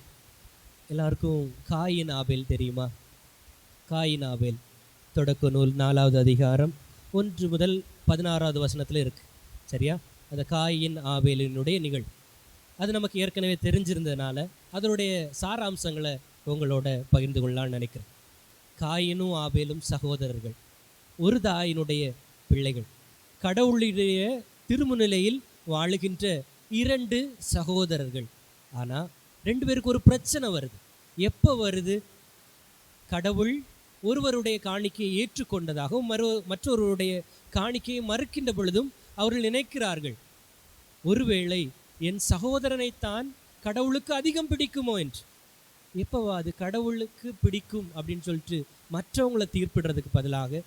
எல்லாருக்கும் காயின் ஆபேல் தெரியுமா? காயின் ஆபேல் தொடக்க நூல் 4வது அதிகாரம் 1 முதல் 16வது வசனத்தில் இருக்கு. சரியா? அந்த காயின் ஆபேலினுடைய நிகழ்வு அது நமக்கு ஏற்கனவே தெரிஞ்சிருந்ததுனால அதனுடைய சாராம்சங்களை உங்களோட பகிர்ந்து கொள்ளலான்னு நினைக்கிறேன். காயினும் ஆபேலும் சகோதரர்கள், ஒரு தாயினுடைய பிள்ளைகள், கடவுளுடைய திருமுன்னிலையில் வாழுகின்ற 2 சகோதரர்கள். ஆனால் 2 பேருக்கு ஒரு பிரச்சனை வருது. எப்போ வருது? கடவுள் ஒருவருடைய காணிக்கையை ஏற்றுக்கொண்டதாகவும் மற்றொருவருடைய காணிக்கையை மறுக்கின்ற பொழுதும் அவர்கள் நினைக்கிறார்கள், ஒருவேளை என் சகோதரனைத்தான் கடவுளுக்கு அதிகம் பிடிக்குமோ என்று. எப்போவா அது கடவுளுக்கு பிடிக்கும் அப்படின்னு சொல்லிட்டு மற்றவங்களை தீர்ப்பிடுறதுக்கு பதிலாக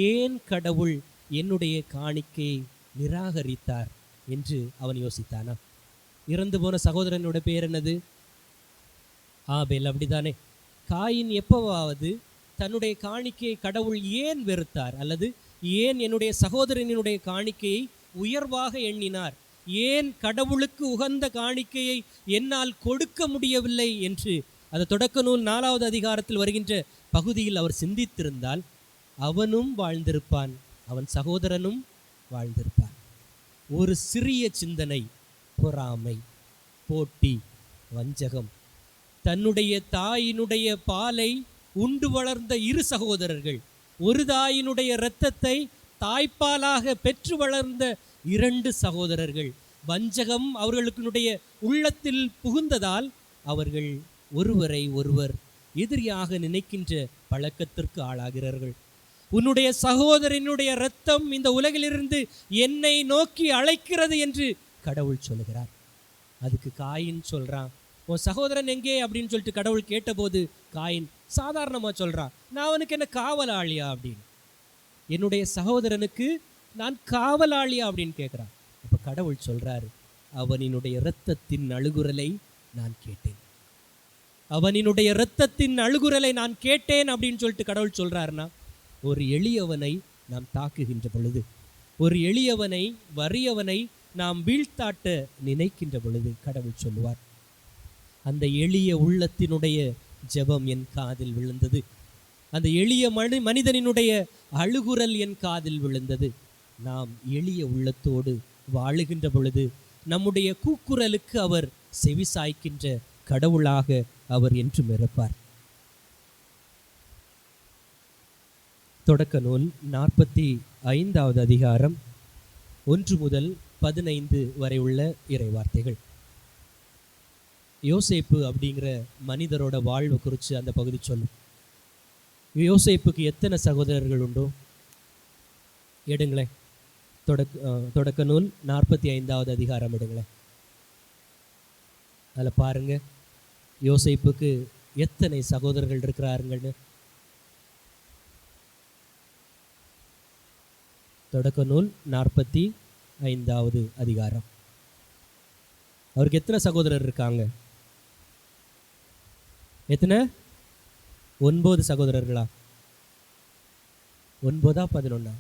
ஏன் கடவுள் என்னுடைய காணிக்கையை நிராகரித்தார் என்று அவன் யோசித்தானா? இறந்து போன சகோதரனோட பேர் என்னது? ஆபேல். அப்படித்தானே? காயின் எப்போவாவது தன்னுடைய காணிக்கையை கடவுள் ஏன் வெறுத்தார், அல்லது ஏன் என்னுடைய சகோதரனுடைய காணிக்கையை உயர்வாக எண்ணினார், ஏன் கடவுளுக்கு உகந்த காணிக்கையை என்னால் கொடுக்க முடியவில்லை என்று அது தொடக்க நூல் 4வது அதிகாரத்தில் வருகின்ற பகுதியில் அவர் சிந்தித்திருந்தால் அவனும் வாழ்ந்திருப்பான், அவன் சகோதரனும் வாழ்ந்திருப்பான். ஒரு சிறிய சிந்தனை, பொறாமை, போட்டி, வஞ்சகம், தன்னுடைய தாயினுடைய பாலை உண்டு வளர்ந்த 2 சகோதரர்கள், ஒரு தாயினுடைய இரத்தத்தை தாய்ப்பாலாக பெற்று வளர்ந்த 2 சகோதரர்கள், வஞ்சகம் அவர்களுடைய உள்ளத்தில் புகுந்ததால் அவர்கள் ஒருவரை ஒருவர் எதிரியாக நினைக்கின்ற பழக்கத்திற்கு ஆளாகிறார்கள். உன்னுடைய சகோதரனுடைய இரத்தம் இந்த உலகிலிருந்து என்னை நோக்கி அழைக்கிறது என்று கடவுள் சொல்லுகிறார். அதுக்கு காயின் சொல்றான், உன் சகோதரன் எங்கே அப்படின்னு சொல்லிட்டு கடவுள் கேட்டபோது காயின் சாதாரணமாக சொல்றான், நான் அவனுக்கு என்ன காவலாளியா அப்படின்னு, என்னுடைய சகோதரனுக்கு நான் காவலாளியா அப்படின்னு கேட்குறான். அப்போ கடவுள் சொல்றாரு, அவனினுடைய இரத்தத்தின் அழுகுரலை நான் கேட்டேன், அவனினுடைய இரத்தத்தின் அழுகுரலை நான் கேட்டேன் அப்படின்னு சொல்லிட்டு கடவுள் சொல்றாருன்னா, ஒரு எளியவனை நாம் தாக்குகின்ற பொழுது, ஒரு எளியவனை வறியவனை நாம் வீழ்த்தாட்ட நினைக்கின்ற பொழுது கடவுள் சொல்லுவார், அந்த எளிய உள்ளத்தினுடைய ஜெபம் என் காதில் விழுந்தது, அந்த எளிய மனிதனினுடைய அழுகுரல் என் காதில் விழுந்தது. நாம் எளிய உள்ளத்தோடு வாழுகின்ற பொழுது நம்முடைய கூக்குரலுக்கு அவர் செவிசாய்க்கின்ற கடவுளாக அவர் என்றும் இருப்பார். தொடக்க நூல் 45வது அதிகாரம் 1 முதல் 15 வரை உள்ள இறைவார்த்தைகள். யோசேப்பு அப்படிங்கிற மனிதரோட வாழ்வு குறித்து அந்த பகுதி சொல்லும். யோசேப்புக்கு எத்தனை சகோதரர்கள் உண்டோ? எடுங்களேன், தொடக்க நூல் 45வது அதிகாரம் எடுங்களேன். அதில் பாருங்க யோசேப்புக்கு எத்தனை சகோதரர்கள் இருக்கிறாருங்கன்னு. தொடக்க நூல் 45வது அதிகாரம். அவருக்கு எத்தனை சகோதரர் இருக்காங்க? எத்தனை? 9 சகோதரர்களா? 9ஆ 11ஆ?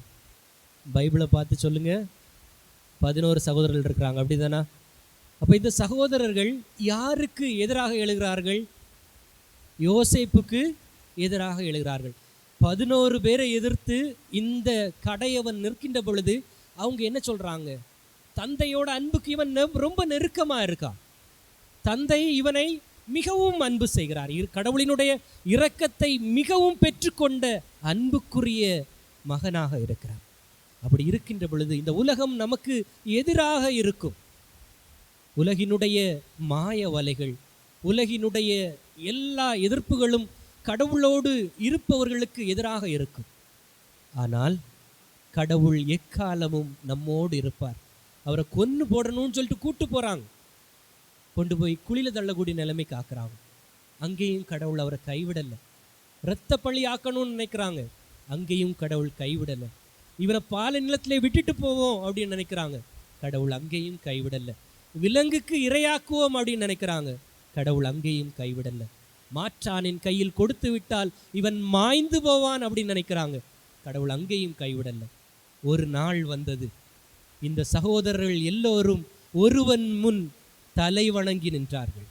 பைபிளை பார்த்து சொல்லுங்க. 11 சகோதரர்கள் இருக்கிறாங்க, அப்படிதானா? அப்போ இந்த சகோதரர்கள் யாருக்கு எதிராக எழுகிறார்கள்? யோசேப்புக்கு எதிராக எழுகிறார்கள். 11 பேரை எதிர்த்து இந்த கடையவன் நிற்கின்ற பொழுது அவங்க என்ன சொல்றாங்க? தந்தையோட அன்புக்கு இவன் ரொம்ப நெருக்கமாக இருக்கான், தந்தை இவனை மிகவும் அன்பு செய்கிறார், கடவுளினுடைய இரக்கத்தை மிகவும் பெற்றுக்கொண்ட அன்புக்குரிய மகனாக இருக்கிறார். அப்படி இருக்கின்ற பொழுது இந்த உலகம் நமக்கு எதிராக இருக்கும். உலகினுடைய மாய வலைகள், உலகினுடைய எல்லா எதிர்ப்புகளும் கடவுளோடு இருப்பவர்களுக்கு எதிராக இருக்கும். ஆனால் கடவுள் எக்காலமும் நம்மோடு இருப்பார். அவரை கொன்று போடணும்னு சொல்லிட்டு கூட்டு போகிறாங்க, கொண்டு போய் குழியில் தள்ளக்கூடிய நிலைமை காக்குறாங்க. அங்கேயும் கடவுள் அவரை கைவிடலை. இரத்த பழி ஆக்கணும்னு நினைக்கிறாங்க, அங்கேயும் கடவுள் கைவிடலை. இவரை பாலை நிலத்திலே விட்டுட்டு போவோம் அப்படின்னு நினைக்கிறாங்க, கடவுள் அங்கேயும் கைவிடலை. விலங்குக்கு இரையாக்குவோம் அப்படின்னு நினைக்கிறாங்க, கடவுள் அங்கேயும் கைவிடல. மாற்றானின் கையில் கொடுத்து விட்டால் இவன் மாய்ந்து போவான் அப்படின்னு நினைக்கிறாங்க. கடவுள் அங்கேயும் கைவிடல. ஒரு நாள் வந்தது, இந்த சகோதரர்கள் எல்லோரும் ஒருவன் முன் தலை வணங்கி நின்றார்கள்.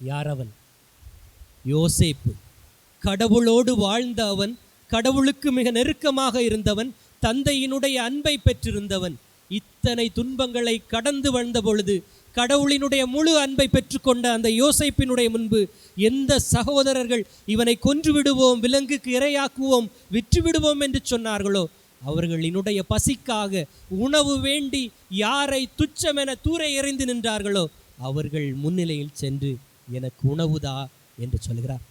யார் அவன்? யோசேப்பு. கடவுளோடு வாழ்ந்த அவன், கடவுளுக்கு மிக நெருக்கமாக இருந்தவன், தந்தையினுடைய அன்பை பெற்றிருந்தவன். இத்தனை துன்பங்களை கடந்து வந்த பொழுது கடவுளினுடைய முழு அன்பை பெற்றுக்கொண்ட அந்த யோசேப்பினுடைய முன்பு எந்த சகோதரர்கள் இவனை கொன்று விடுவோம், விலங்குக்கு இரையாக்குவோம், விற்று விடுவோம் என்று சொன்னார்களோ, அவர்களினுடைய பசிக்காக உணவு வேண்டி யாரை துச்சமென தூர எறிந்து நின்றார்களோ அவர்கள் முன்னிலையில் சென்று எனக்கு உணவுதா என்று சொல்கிறார்.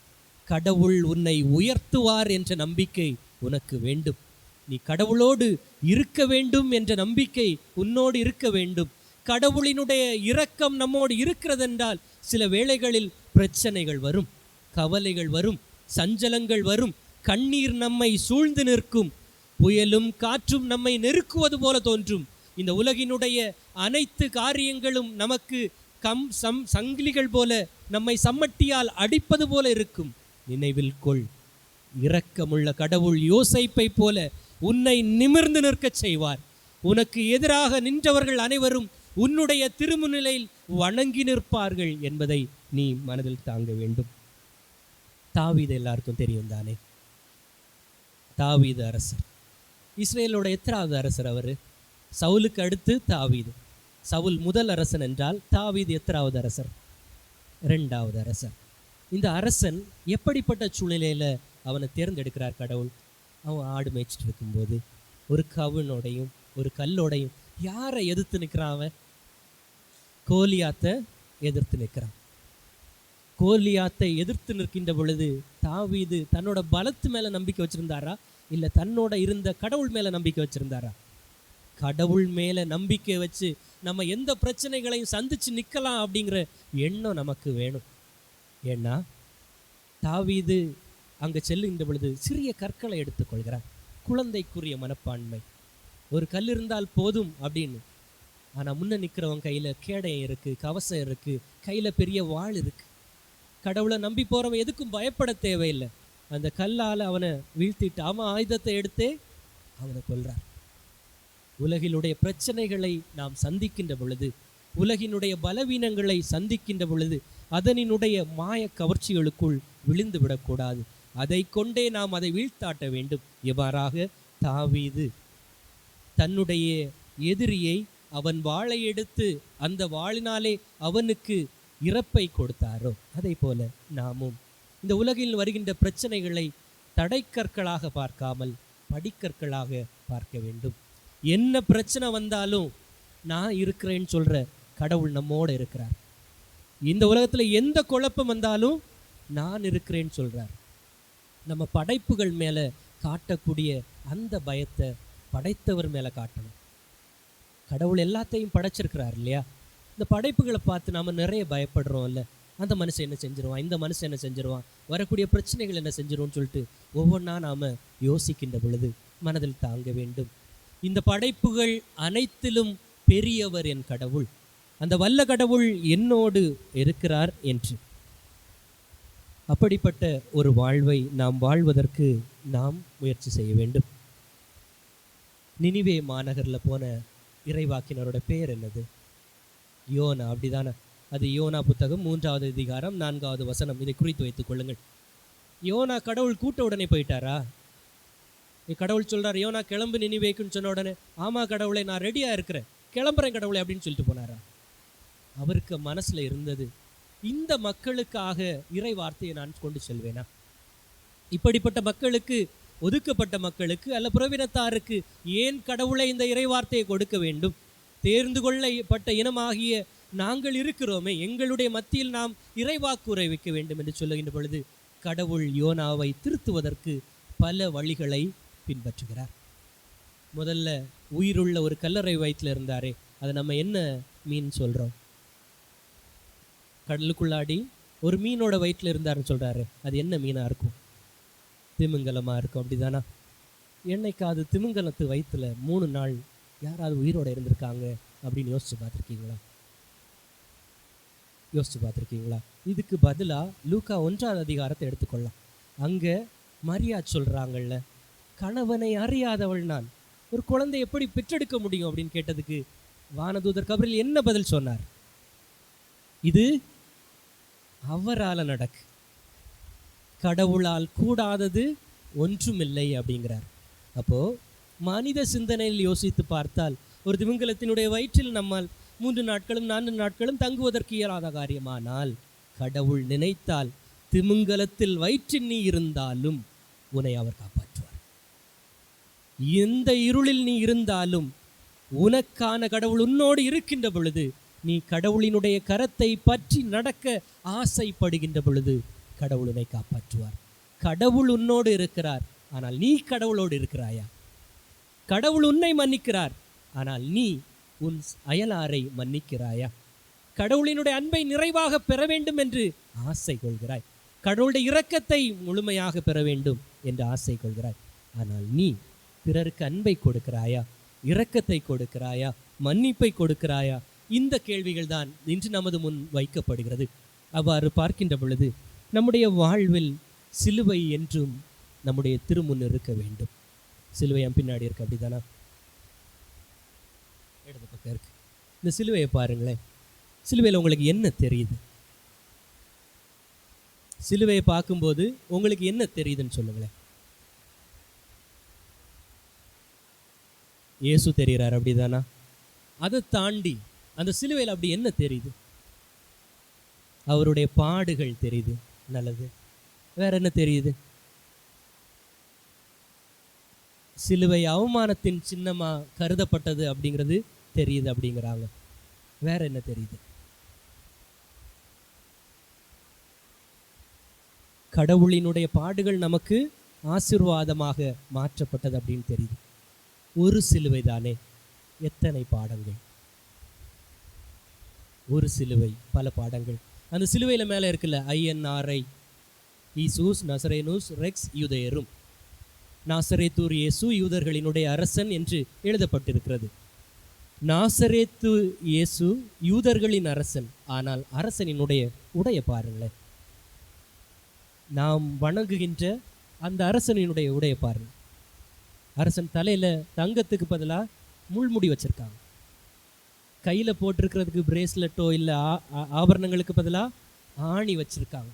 கடவுள் உன்னை உயர்த்துவார் என்ற நம்பிக்கை உனக்கு வேண்டும். நீ கடவுளோடு இருக்க வேண்டும் என்ற நம்பிக்கை உன்னோடு இருக்க வேண்டும். கடவுளினுடைய இரக்கம் நம்மோடு இருக்கிறதென்றால் சில வேளைகளில் பிரச்சனைகள் வரும், கவலைகள் வரும், சஞ்சலங்கள் வரும், கண்ணீர் நம்மை சூழ்ந்து நிற்கும், புயலும் காற்றும் நம்மை நெருக்குவது போல தோன்றும். இந்த உலகினுடைய அனைத்து காரியங்களும் நமக்கு சங்கிலிகள் போல நம்மை சம்மட்டியால் அடிப்பது போல இருக்கும். நினைவில் கொள், இரக்கமுள்ள கடவுள் யோசேப்பை போல உன்னை நிமிர்ந்து நிற்கச் செய்வார். உனக்கு எதிராக நின்றவர்கள் அனைவரும் உன்னுடைய திருமுன்னிலையில் வணங்கி நிற்பார்கள் என்பதை நீ மனதில் தாங்க வேண்டும். தாவீது எல்லாருக்கும் தெரியும் தானே? தாவீது அரசர், இஸ்ரேலோட எத்தனாவது அரசர் அவர்? சவுலுக்கு அடுத்து தாவீது. சவுல் முதல் அரசன் என்றால் தாவீது எத்தனாவது அரசர்? 2வது அரசர். இந்த அரசன் எப்படிப்பட்ட சூழ்நிலையில் அவனை தேர்ந்தெடுக்கிறார் கடவுள்? அவன் ஆடு மேய்ச்சிட்டு இருக்கும்போது ஒரு கவுனோடையும் ஒரு கல்லோடையும் யாரை எதிர்த்து நிற்கிறான்? அவன் கோலியாத்தை எதிர்த்து நிற்கிறான். கோலியாத்தை எதிர்த்து நிற்கின்ற பொழுது தாவீது தன்னோட பலத்து மேலே நம்பிக்கை வச்சுருந்தாரா இல்லை தன்னோட இருந்த கடவுள் மேலே நம்பிக்கை வச்சுருந்தாரா? கடவுள் மேலே நம்பிக்கை வச்சு நம்ம எந்த பிரச்சனைகளையும் சந்தித்து நிற்கலாம் அப்படிங்கிற எண்ணம் நமக்கு வேணும். ஏன்னா தாவீது அங்கே செல்லுகின்ற பொழுது சிறிய கற்களை எடுத்துக்கொள்கிறார். குழந்தைக்குரிய மனப்பான்மை, ஒரு கல் இருந்தால் போதும் அப்படின்னு. ஆனால் முன்ன நிற்கிறவன் கையில் கேடயம் இருக்குது, கவசம் இருக்குது, கையில் பெரிய வாள் இருக்குது. கடவுளை நம்பி போகிறவன் எதுக்கும் பயப்பட தேவையில்லை. அந்த கல்லால் அவனை வீழ்த்திட்டு அவன் ஆயுதத்தை எடுத்தே அவனை கொல்றார். உலகினுடைய பிரச்சனைகளை நாம் சந்திக்கின்ற பொழுது, உலகினுடைய பலவீனங்களை சந்திக்கின்ற பொழுது அதனினுடைய மாய கவர்ச்சிகளுக்குள் விழுந்து விடக்கூடாது. அதை கொண்டே நாம் அதை வீழ்த்தாட்ட வேண்டும். எவ்வாறாக தாவீது தன்னுடைய எதிரியை அவன் வாளை எடுத்து அந்த வாளினாலே அவனுக்கு இறப்பை கொடுத்தாரோ அதை போல நாமும் இந்த உலகில் வருகின்ற பிரச்சனைகளை தடைக்கற்களாக பார்க்காமல் படிக்கற்களாக பார்க்க வேண்டும். என்ன பிரச்சனை வந்தாலும் நான் இருக்கிறேன்னு சொல்கிற கடவுள் நம்மோடு இருக்கிறார். இந்த உலகத்தில் எந்த குழப்பம் வந்தாலும் நான் இருக்கிறேன்னு சொல்கிறார். நம்ம படைப்புகள் மேலே காட்டக்கூடிய அந்த பயத்தை படைத்தவர் மேலே காட்டணும். கடவுள் எல்லாத்தையும் படைச்சிருக்கிறார் இல்லையா? இந்த படைப்புகளை பார்த்து நாம் நிறைய பயப்படுறோம் இல்லை? அந்த மனுஷன் என்ன செஞ்சிருவான், இந்த மனுஷன் என்ன செஞ்சிருவான், வரக்கூடிய பிரச்சனைகள் என்ன செஞ்சிருவோம்னு சொல்லிட்டு ஒவ்வொன்றா நாம் யோசிக்கின்ற பொழுது மனதில் தாங்க வேண்டும். இந்த படைப்புகள் அனைத்திலும் பெரியவர் என் கடவுள், அந்த வல்ல கடவுள் என்னோடு இருக்கிறார் என்று. அப்படிப்பட்ட ஒரு வாழ்வை நாம் வாழ்வதற்கு நாம் முயற்சி செய்ய வேண்டும். நினிவே மாநகரில் போன இறைவாக்கினரோட பேர் என்னது? யோனா, அப்படிதானே? அது யோனா புத்தகம் 3வது அதிகாரம் 4வது வசனம். இதை குறித்து வைத்துக் கொள்ளுங்கள். யோனா கடவுள் கூட்ட உடனே போயிட்டாரா? கடவுள் சொல்றார், யோனா கிளம்பு நினிவேக்குன்னு சொன்ன உடனே ஆமா கடவுளை நான் ரெடியாக இருக்கிறேன், கிளம்புறேன் கடவுளை அப்படின்னு சொல்லிட்டு போனாரா? அவருக்கு மனசில் இருந்தது, இந்த மக்களுக்காக இறை வார்த்தையை நான் கொண்டு செல்வேனா? இப்படிப்பட்ட மக்களுக்கு, ஒதுக்கப்பட்ட மக்களுக்கு அல்ல புறவினத்தாருக்கு ஏன் கடவுளை இந்த இறை வார்த்தையை கொடுக்க வேண்டும்? தேர்ந்து கொள்ளப்பட்ட இனமாகிய நாங்கள் இருக்கிறோமே, எங்களுடைய மத்தியில் நாம் இறைவாக்கு உரைவிக்க வேண்டும் என்று சொல்லுகின்ற பொழுது கடவுள் யோனாவை திருத்துவதற்கு பல வழிகளை பின்பற்றுகிறார். முதல்ல உயிருள்ள ஒரு கல்லறை வயிற்றில் இருந்தாரே, அதை நம்ம என்ன மீன் சொல்கிறோம்? கடலுக்குள்ளாடி ஒரு மீனோட வயிற்றில் இருந்தாருன்னு சொல்கிறாரு. அது என்ன மீனாக இருக்கும்? திமிங்கலமாக இருக்கும், அப்படிதானா? என்னைக்காவது திமிங்கலத்து வயிற்றில் 3 நாள் யாராவது உயிரோடு இருந்திருக்காங்க அப்படின்னு யோசிச்சு பார்த்துருக்கீங்களா? யோசிச்சு பார்த்துருக்கீங்களா? இதுக்கு பதிலாக லூக்கா 1ஆம் அதிகாரத்தை எடுத்துக்கொள்ளலாம். அங்கே மரியா சொல்கிறாங்கல்ல, கணவனை அறியாதவள் நான், ஒரு குழந்தை எப்படி பெற்றெடுக்க முடியும் அப்படின்னு கேட்டதுக்கு வானதூதர் கபிரியேல் என்ன பதில் சொன்னார்? இது அவரால் நடக்கு, கடவுளால் கூடாதது ஒன்றுமில்லை அப்படிங்கிறார். அப்போது மனித சிந்தனையில் யோசித்து பார்த்தால் ஒரு திமிங்கலத்தினுடைய வயிற்றில் நம்மால் 3 நாட்களும் 4 நாட்களும் தங்குவதற்கு இயலாத காரியமானால், கடவுள் நினைத்தால் திமிங்கலத்தில் வயிற்றில் நீ இருந்தாலும் உன்னை அவர் காப்பாற்றுவார். எந்த இருளில் நீ இருந்தாலும் உனக்கான கடவுள் உன்னோடு இருக்கின்ற பொழுது, நீ கடவுளினுடைய கரத்தை பற்றி நடக்க ஆசைப்படுகின்ற பொழுது கடவுள் உன்னை காப்பாற்றுவார். கடவுள் உன்னோடு இருக்கிறார், ஆனால் நீ கடவுளோடு இருக்கிறாயா? கடவுள் உன்னை மன்னிக்கிறார், ஆனால் நீ உன் அயலாரை மன்னிக்கிறாயா? கடவுளினுடைய அன்பை நிறைவாக பெற வேண்டும் என்று ஆசை கொள்கிறாய், கடவுளுடைய இரக்கத்தை முழுமையாக பெற வேண்டும் என்று ஆசை கொள்கிறாய், ஆனால் நீ பிறருக்கு அன்பை கொடுக்கிறாயா, இரக்கத்தை கொடுக்கிறாயா, மன்னிப்பை கொடுக்கிறாயா? இந்த கேள்விகள் தான் இன்று நமது முன் வைக்கப்படுகிறது. அவ்வாறு பார்க்கின்ற பொழுது நம்முடைய வாழ்வில் சிலுவை என்றும் நம்முடைய திருமுன் இருக்க வேண்டும். சிலுவை என் பின்னாடி இருக்கு, அப்படிதானா? இடது பக்கம் இருக்கு. இந்த சிலுவையை பாருங்களேன். சிலுவையில் உங்களுக்கு என்ன தெரியுது? சிலுவையை பார்க்கும்போது உங்களுக்கு என்ன தெரியுதுன்னு சொல்லுங்களேன். இயேசு தெரிகிறார், அப்படிதானா? அதை தாண்டி அந்த சிலுவையில் அப்படி என்ன தெரியுது? அவருடைய பாடுகள் தெரியுது, நல்லது. வேற என்ன தெரியுது? சிலுவை அவமானத்தின் சின்னமா கருதப்பட்டது அப்படிங்கிறது தெரியுது அப்படிங்கிறாங்க. வேற என்ன தெரியுது? கடவுளினுடைய பாடுகள் நமக்கு ஆசீர்வாதமாக மாற்றப்பட்டது அப்படின்னு தெரியுது. ஒரு சிலுவை தானே, எத்தனை பாடங்கள்! ஒரு சிலுவை, பல பாடங்கள். அந்த சிலுவையில் மேலே இருக்குல்ல, INRI, ஈசூஸ் நசரேனூஸ் ரெக்ஸ் யூதேயரும், நாசரேத்தூர் இயேசு யூதர்களினுடைய அரசன் என்று எழுதப்பட்டிருக்கிறது. நாசரேத்து இயேசு யூதர்களின் அரசன், ஆனால் அரசனினுடைய உடைய பாருங்களேன். நாம் வணங்குகின்ற அந்த அரசனினுடைய உடைய பாருங்கள். அரசன் தலையில் தங்கத்துக்கு பதிலாக முள்முடி வச்சுருக்காங்க. கையில் போட்டிருக்கிறதுக்கு பிரேஸ்லெட்டோ இல்லை ஆபரணங்களுக்கு பதிலாக ஆணி வச்சுருக்காங்க.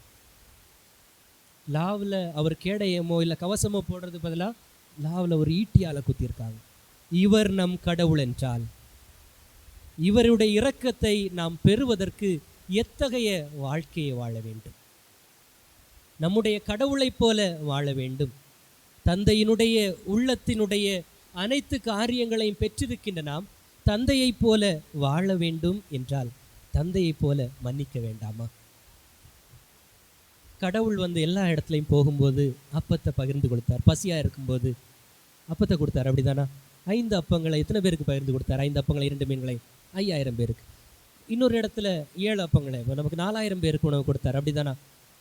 லாவில் அவர் கேடயமோ இல்லை கவசமோ போடுறது பதிலாக லாவில் ஒரு ஈட்டியால் குத்திருக்காங்க. இவர் நம் கடவுள் என்றால் இவருடைய இரக்கத்தை நாம் பெறுவதற்கு எத்தகைய வாழ்க்கையை வாழ வேண்டும்? நம்முடைய கடவுளைப் போல வாழ வேண்டும். தந்தையினுடைய உள்ளத்தினுடைய அனைத்து காரியங்களையும் பெற்றிருக்கின்ற நாம் தந்தையைப் போல வாழ வேண்டும் என்றால் தந்தையைப் போல மன்னிக்க வேண்டாமா? கடவுள் எல்லா இடத்துலையும் போகும்போது அப்பத்தை பகிர்ந்து கொடுத்தார். பசியாக இருக்கும்போது அப்பத்தை கொடுத்தார், அப்படிதானா? 5 அப்பங்களை எத்தனை பேருக்கு பகிர்ந்து கொடுத்தார்? 5 அப்பங்களை 2 மீன்களை 5000 பேருக்கு. இன்னொரு இடத்துல 7 அப்பங்களை நமக்கு 4000 பேருக்கு உணவு கொடுத்தார், அப்படிதானா?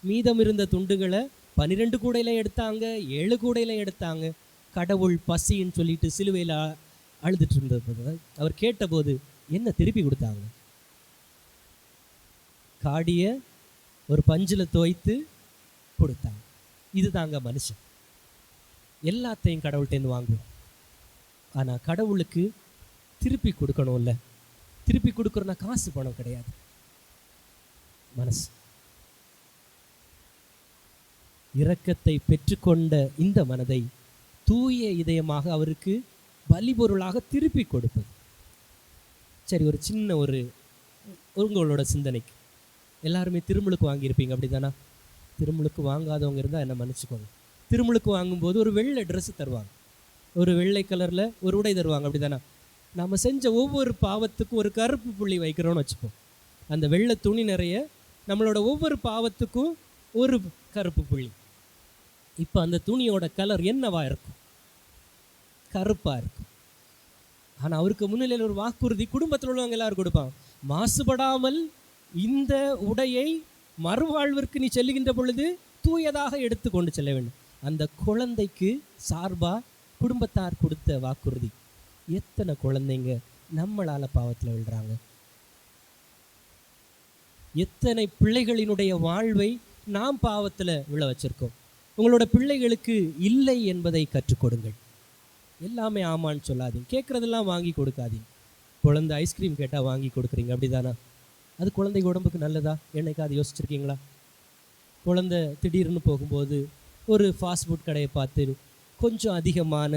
மீதம் இருந்த துண்டுகளை 12 கூடையில எடுத்தாங்க, 7 கூடையில எடுத்தாங்க. கடவுள் பசின்னு சொல்லிட்டு சிலுவையில் அழுதுட்டு இருந்தது. அவர் கேட்டபோது என்ன திருப்பி கொடுத்தாங்க? காடிய ஒரு பஞ்சில் தோய்த்து கொடுத்தாங்க. இது தாங்க மனுஷன். எல்லாத்தையும் கடவுள்கிட்டேருந்து வாங்குவோம், ஆனால் கடவுளுக்கு திருப்பி கொடுக்கணும்ல. திருப்பி கொடுக்குறோன்னா காசு பணம் கிடையாது, மனசு. இரக்கத்தை பெற்றுக்கொண்ட இந்த மனதை தூய இதயமாக அவருக்கு பலிபொருளாக திருப்பி கொடுப்பது. சரி, ஒரு சின்ன உங்களோட சிந்தனைக்கு, எல்லாருமே திருமுழுக்கு வாங்கியிருப்பீங்க, அப்படிதானா? திருமுழுக்கு வாங்காதவங்க இருந்தால் என்ன மன்னிச்சுக்கோங்க. திருமுழுக்கு வாங்கும்போது ஒரு வெள்ளை ட்ரெஸ்ஸு தருவாங்க, ஒரு வெள்ளை கலரில் ஒரு உடை தருவாங்க, அப்படிதானா? நம்ம செஞ்ச ஒவ்வொரு பாவத்துக்கும் ஒரு கருப்பு புள்ளி வைக்கிறோன்னு வச்சுப்போம். அந்த வெள்ளை துணி நிறைய நம்மளோட ஒவ்வொரு பாவத்துக்கும் ஒரு கருப்பு புள்ளி. இப்போ அந்த துணியோட கலர் என்னவா இருக்கும்? கருப்பாக இருக்கும். ஆனால் அவருக்கு முன்னிலையில் ஒரு வாக்குறுதி குடும்பத்தில் உள்ளவங்க எல்லாரும் கொடுப்பாங்க. மாசுபடாமல் இந்த உடையை மறுவாழ்விற்கு நீ செல்லுகின்ற பொழுது தூயதாக எடுத்து கொண்டு செல்ல வேண்டும். அந்த குழந்தைக்கு சார்பாக குடும்பத்தார் கொடுத்த வாக்குறுதி. எத்தனை குழந்தைங்க நம்மளால் பாவத்தில் விழுறாங்க? எத்தனை பிள்ளைகளினுடைய வாழ்வை நாம் பாவத்தில் விழ வச்சிருக்கோம். உங்களோட பிள்ளைகளுக்கு இல்லை என்பதை கற்றுக் கொடுங்கள். எல்லாமே ஆமான்னு சொல்லாதீங்க. கேட்குறதெல்லாம் வாங்கி கொடுக்காதீங்க. குழந்தை ஐஸ்கிரீம் கேட்டால் வாங்கி கொடுக்குறீங்க, அப்படிதானா? அது குழந்தைக்கு உடம்புக்கு நல்லதா? என்னைக்காவது யோசிச்சிருக்கீங்களா? குழந்தை திடீர்னு போகும்போது ஒரு ஃபாஸ்ட் ஃபுட் கடையை பார்த்து கொஞ்சம் அதிகமான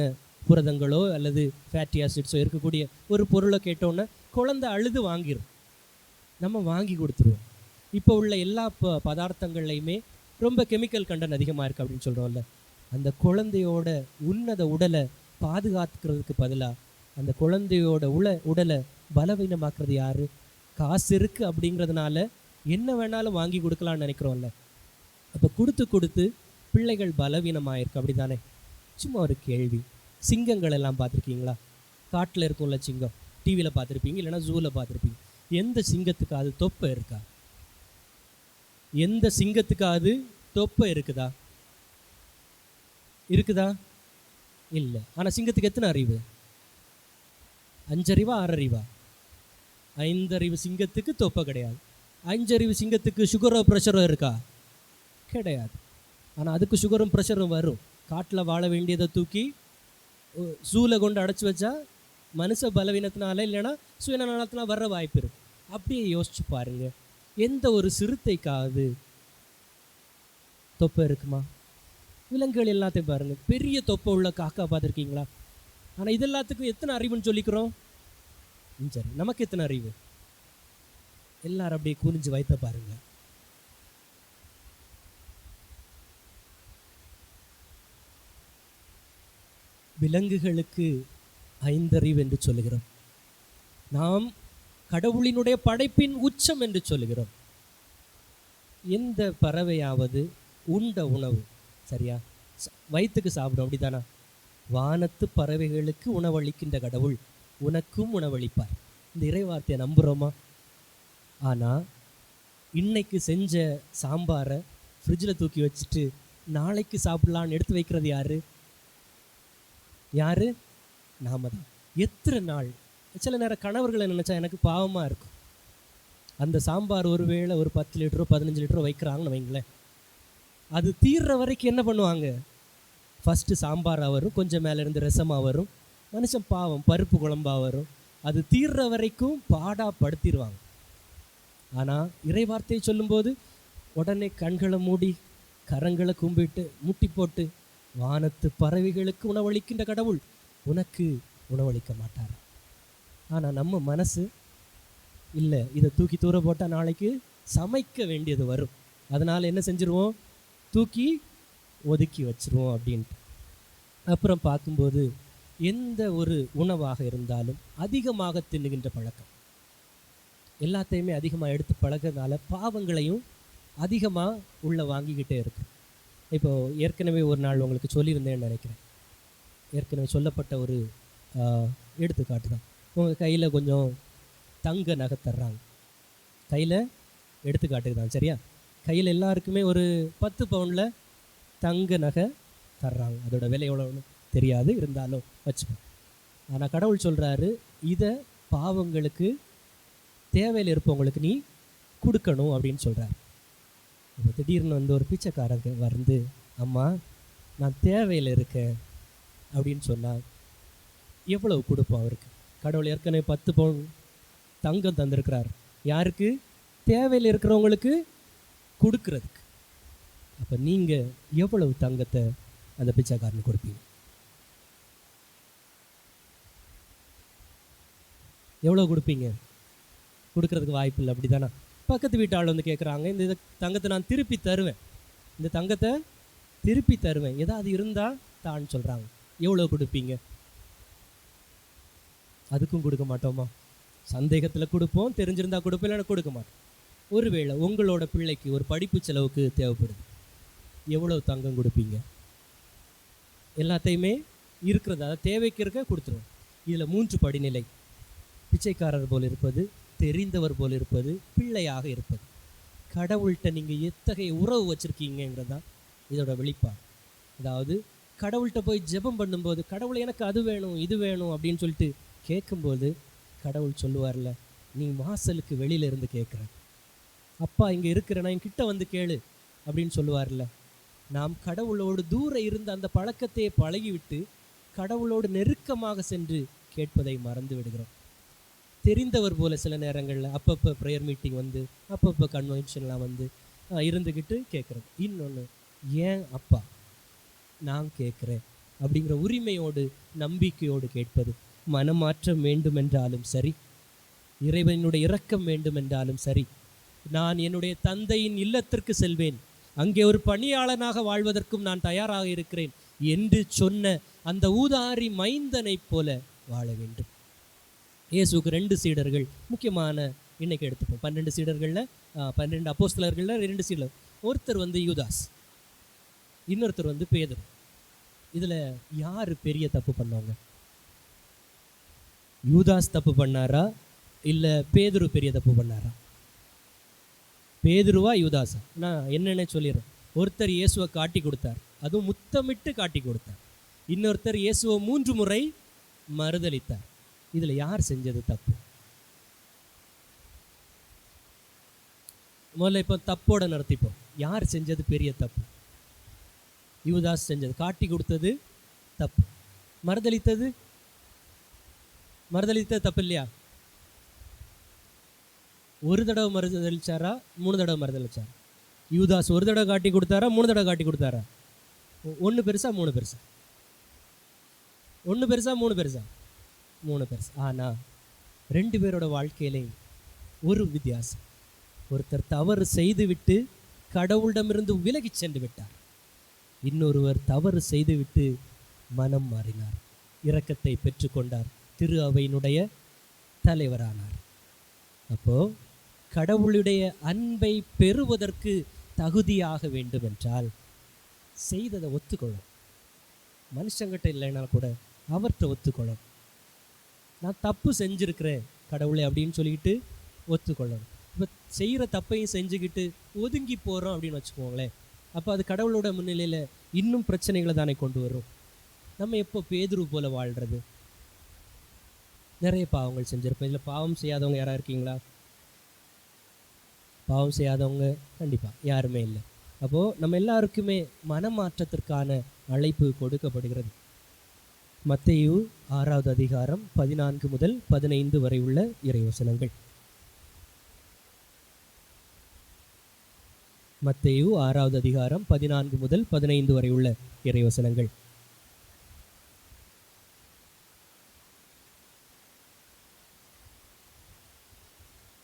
புரதங்களோ அல்லது ஃபேட்டி ஆசிட்ஸோ இருக்கக்கூடிய ஒரு பொருளை கேட்டோன்னே குழந்தை அழுது வாங்கிடும். நம்ம வாங்கி கொடுத்துருவோம். இப்போ உள்ள எல்லா பதார்த்தங்கள்லையுமே ரொம்ப கெமிக்கல் கண்டென்ட் அதிகமாக இருக்குது அப்படின்னு சொல்கிறோம்ல. அந்த குழந்தையோட உன்னத உடலை பாதுகாத்துக்கிறதுக்கு பதிலாக அந்த குழந்தையோட உடலை பலவீனமாக்குறது யார்? காசு இருக்குது அப்படிங்கிறதுனால என்ன வேணாலும் வாங்கி கொடுக்கலான்னு நினைக்கிறோம்ல. அப்போ கொடுத்து பிள்ளைகள் பலவீனமாயிருக்கு, அப்படி தானே? சும்மா ஒரு கேள்வி, சிங்கங்கள் எல்லாம் பார்த்துருக்கீங்களா? காட்டில் இருக்கும்ல சிங்கம், டிவியில் பார்த்துருப்பீங்க, இல்லைன்னா ஜூவில் பார்த்துருப்பீங்க. எந்த சிங்கத்துக்காவது தொப்பை இருக்கா? எந்த சிங்கத்துக்காவது தொப்பை இருக்குதா? இல்லை. ஆனால் சிங்கத்துக்கு எத்தனை அறிவு? 5 அறிவா 6 அறிவா? 5 அறிவு சிங்கத்துக்கு தொப்பை கிடையாது. 5 அறிவு சிங்கத்துக்கு சுகரோ ப்ரெஷரோ இருக்கா? கிடையாது. ஆனால் அதுக்கு சுகரும் ப்ரெஷரும் வரும். காட்டில் வாழ வேண்டியதை தூக்கி ஜூவில் கொண்டு அடைச்சி வச்சா மனுஷ பலவீனத்தினால இல்லைன்னா சுயநலத்தினால வர்ற வாய்ப்பு இருக்குது. அப்படியே யோசிச்சு பாருங்க, எந்த ஒரு சிறுத்தைக்காவது தொப்பை இருக்குமா? விலங்குகள் எல்லாத்தையும் பாருங்க, பெரிய தொப்பை உள்ள காக்கா பார்த்துருக்கீங்களா? ஆனால் இது எல்லாத்துக்கும் எத்தனை அறிவுன்னு சொல்லிக்கிறோம்? சரி, நமக்கு எத்தனை அறிவு? எல்லாரும் அப்படியே குனிஞ்சு வைத்த பாருங்க. விலங்குகளுக்கு 5 அறிவு என்று சொல்லுகிறோம். நாம் கடவுளினுடைய படைப்பின் உச்சம் என்று சொல்லுகிறோம். எந்த பறவையாவது உண்ட உணவு சரியா வயிற்றுக்கு சாப்பிடும், அப்படித்தானா? வானத்து பறவைகளுக்கு உணவளிக்கின்ற கடவுள் உனக்கும் உணவளிப்பார். இந்த இறைவார்த்தையை நம்புகிறோமா? ஆனால் இன்னைக்கு செஞ்ச சாம்பாரை ஃப்ரிட்ஜில் தூக்கி வச்சுட்டு நாளைக்கு சாப்பிடலான்னு எடுத்து வைக்கிறது யாரு? நாம தான். எத்தனை நாள்? சில நேரம் கணவர்களை நினச்சா எனக்கு பாவமாக இருக்கும். அந்த சாம்பார் ஒருவேளை ஒரு 10 லிட்டரோ 15 லிட்டரோ வைக்கிறாங்கன்னு வைங்களேன், அது தீர்ற வரைக்கும் என்ன பண்ணுவாங்க? ஃபஸ்ட்டு சாம்பாராக வரும், கொஞ்சம் மேலே இருந்து ரசமாக வரும், மனுஷன் பாவம் பருப்பு குழம்பாக வரும். அது தீர்ற வரைக்கும் பாடாப்படுத்திடுவாங்க. ஆனால் இறைவார்த்தையை சொல்லும்போது உடனே கண்களை மூடி கரங்களை கும்பிட்டு முட்டி போட்டு, வானத்து பறவைகளுக்கு உணவளிக்கின்ற கடவுள் உனக்கு உணவளிக்க மாட்டார். ஆனால் நம்ம மனசு இல்லை, இதை தூக்கி தூர போட்டால் நாளைக்கு சமைக்க வேண்டியது வரும், அதனால் என்ன செஞ்சுருவோம்? தூக்கி ஒதுக்கி வச்சுருவோம் அப்படின்ட்டு. அப்புறம் பார்க்கும்போது எந்த ஒரு உணவாக இருந்தாலும் அதிகமாக தின்னுகின்ற பழக்கம், எல்லாத்தையுமே அதிகமாக எடுத்து பழகிறதுனால பாவங்களையும் அதிகமாக உள்ள வாங்கிக்கிட்டே இருக்கு. இப்போது ஏற்கனவே ஒரு நாள் உங்களுக்கு சொல்லியிருந்தேன்னு நினைக்கிறேன். ஏற்கனவே சொல்லப்பட்ட ஒரு எடுத்துக்காட்டு தான். உங்கள் கையில் கொஞ்சம் தங்க நகை தர்றாங்க, கையில் எடுத்துக்காட்டுக்கு தான் சரியா? கையில் எல்லாருக்குமே ஒரு 10 பவுனில் தங்க நகை தர்றாங்க. அதோட விலை எவ்வளோன்னு தெரியாது, இருந்தாலும் வச்சுப்போம். ஆனால் கடவுள் சொல்கிறாரு, இதை பாவங்களுக்கு தேவையில் இருப்பவங்களுக்கு நீ கொடுக்கணும் அப்படின்னு சொல்கிறார். இப்போ திடீர்னு ஒரு பிச்சைக்காரங்க வந்து, அம்மா நான் தேவையில் இருக்கேன் அப்படின்னு சொன்னால் எவ்வளவு கொடுப்போம் அவருக்கு? கடவுள் ஏற்கனவே 10 பவுன் தங்கம் தந்திருக்கிறார். யாருக்கு? தேவையில் இருக்கிறவங்களுக்கு கொடுக்கறதுக்கு. அப்போ நீங்கள் எவ்வளவு தங்கத்தை அந்த பிச்சைக்காரனுக்கு கொடுப்பீங்க? எவ்வளோ கொடுப்பீங்க? கொடுக்கறதுக்கு வாய்ப்பு இல்லை, அப்படி தானே? பக்கத்து வீட்டு ஆள் வந்து கேட்குறாங்க, இந்த தங்கத்தை நான் திருப்பி தருவேன், இந்த தங்கத்தை திருப்பி தருவேன், ஏதாவது இருந்தால் தான்னு சொல்கிறாங்க. எவ்வளோ கொடுப்பீங்க? அதுக்கும் கொடுக்க மாட்டோமா? சந்தேகத்தில் கொடுப்போம், தெரிஞ்சிருந்தா கொடுப்போம், இல்லைன்னா கொடுக்க மாட்டோம். ஒருவேளை உங்களோட பிள்ளைக்கு ஒரு படிப்பு செலவுக்கு தேவைப்படுது, எவ்வளோ தங்கம் கொடுப்பீங்க? எல்லாத்தையுமே இருக்கிறதா தேவைக்கு இருக்க கொடுத்துருவோம். இதில் 3 படிநிலை: பிச்சைக்காரர் போல் இருப்பது, தெரிந்தவர் போல் இருப்பது, பிள்ளையாக இருப்பது. கடவுள்கிட்ட நீங்கள் எத்தகைய உறவு வச்சுருக்கீங்கிறது தான் இதோட வெளிப்பாடு. அதாவது கடவுள்கிட்ட போய் ஜெபம் பண்ணும்போது, கடவுள் எனக்கு அது வேணும் இது வேணும் அப்படின்னு சொல்லிட்டு கேட்கும்போது கடவுள் சொல்லுவார்ல, நீ வாசலுக்கு வெளியில இருந்து கேட்குற, அப்பா இங்கே இருக்கிறேன்னா என் கிட்ட வந்து கேளு அப்படின்னு சொல்லுவார்ல. நாம் கடவுளோடு தூர இருந்த அந்த பழக்கத்தையே பழகிவிட்டு கடவுளோடு நெருக்கமாக சென்று கேட்பதை மறந்து விடுகிறோம். தெரிந்தவர் போல சில நேரங்களில் அப்பப்போ ப்ரேயர் மீட்டிங் வந்து அப்பப்போ கன்வென்ஷன்லாம் வந்து இருந்துக்கிட்டு கேட்குறது. இன்னொன்று, ஏன் அப்பா நான் கேட்குறேன் அப்படிங்கிற உரிமையோடு நம்பிக்கையோடு கேட்பது. மனமாற்றம் வேண்டுமென்றாலும் சரி, இறைவனுடைய இரக்கம் வேண்டுமென்றாலும் சரி, நான் என்னுடைய தந்தையின் இல்லத்திற்கு செல்வேன், அங்கே ஒரு பணியாளனாக வாழ்வதற்கும் நான் தயாராக இருக்கிறேன் என்று சொன்ன அந்த ஊதாரி மைந்தனைப் போல வாழ வேண்டும். இயேசுக்கு 2 சீடர்கள் முக்கியமான, இன்னைக்கு எடுத்துப்போம் 12 சீடர்களில் 12 அப்போஸ்தலர்களில் 2 சீடர். ஒருத்தர் வந்து யூதாஸ், இன்னொருத்தர் வந்து பேதுரு. இதில் யார் பெரிய தப்பு பண்ணவங்க? யூதாஸ் தப்பு பண்ணாரா இல்லை பேதுரு பெரிய தப்பு பண்ணாரா? பேதுருவா யூதாஸா? நான் என்னென்ன சொல்லிடுறேன். ஒருத்தர் இயேசுவை காட்டி கொடுத்தார், அதுவும் முத்தமிட்டு காட்டி கொடுத்தார். இன்னொருத்தர் இயேசுவை 3 முறை மறுதலித்தார். இதில் யார் செஞ்சது தப்பு? முதல்ல இப்போ தப்போட நடத்திப்போம். யார் செஞ்சது பெரிய தப்பு? யூதாஸ் செஞ்சது. காட்டி கொடுத்தது தப்பு. மறுதலித்தது தப்பு இல்லையா? ஒரு தடவை மறுதலிச்சாரா 3 தடவை மறுதலிச்சாரா? யூதாஸ் ஒரு தடவை காட்டி கொடுத்தாரா 3 தடவை காட்டி கொடுத்தாரா? 1 பெருசா 3 பெருசா? 1 பெருசா 3 பெருசா? 3 பெருசு. ஆனால் 2 பேரோட வாழ்க்கையிலே ஒரு வித்தியாசம். ஒருத்தர் தவறு செய்துவிட்டு கடவுளிடமிருந்து விலகி சென்று விட்டார். இன்னொருவர் தவறு செய்துவிட்டு மனம் மாறினார், இரக்கத்தை பெற்றுக்கொண்டார், திரு அவையினுடைய தலைவரானார். அப்போ கடவுளுடைய அன்பை பெறுவதற்கு தகுதியாக வேண்டும் என்றால் செய்ததை ஒத்துக்கொள்ளும். மனுஷங்கிட்ட இல்லைன்னா கூட அவர்கிட்ட ஒத்துக்கொள்ளும். நான் தப்பு செஞ்சுருக்கிறேன் கடவுளை அப்படின்னு சொல்லிக்கிட்டு ஒத்துக்கொள்ளணும். இப்போ செய்கிற தப்பையும் செஞ்சுக்கிட்டு ஒதுங்கி போகிறோம் அப்படின்னு வச்சுக்கோங்களேன், அப்போ அது கடவுளோட முன்னிலையில் இன்னும் பிரச்சனைகளை தானே கொண்டு வரும். நம்ம எப்போ பேதுரு போல் வாழ்கிறது? நிறைய பாவங்கள் செஞ்சுருப்போம். இதில் பாவம் செய்யாதவங்க யாராக இருக்கீங்களா? பாவம் செய்யாதவங்க கண்டிப்பாக யாருமே இல்லை. அப்போது நம்ம எல்லாருக்குமே மனமாற்றத்திற்கான அழைப்பு கொடுக்கப்படுகிறது. மத்தேயு 6வது அதிகாரம் 14 முதல் 15 வரை உள்ள இறைவசனங்கள். மத்தேயு 6வது அதிகாரம் 14 முதல் 15 வரை உள்ள இறைவசனங்கள்.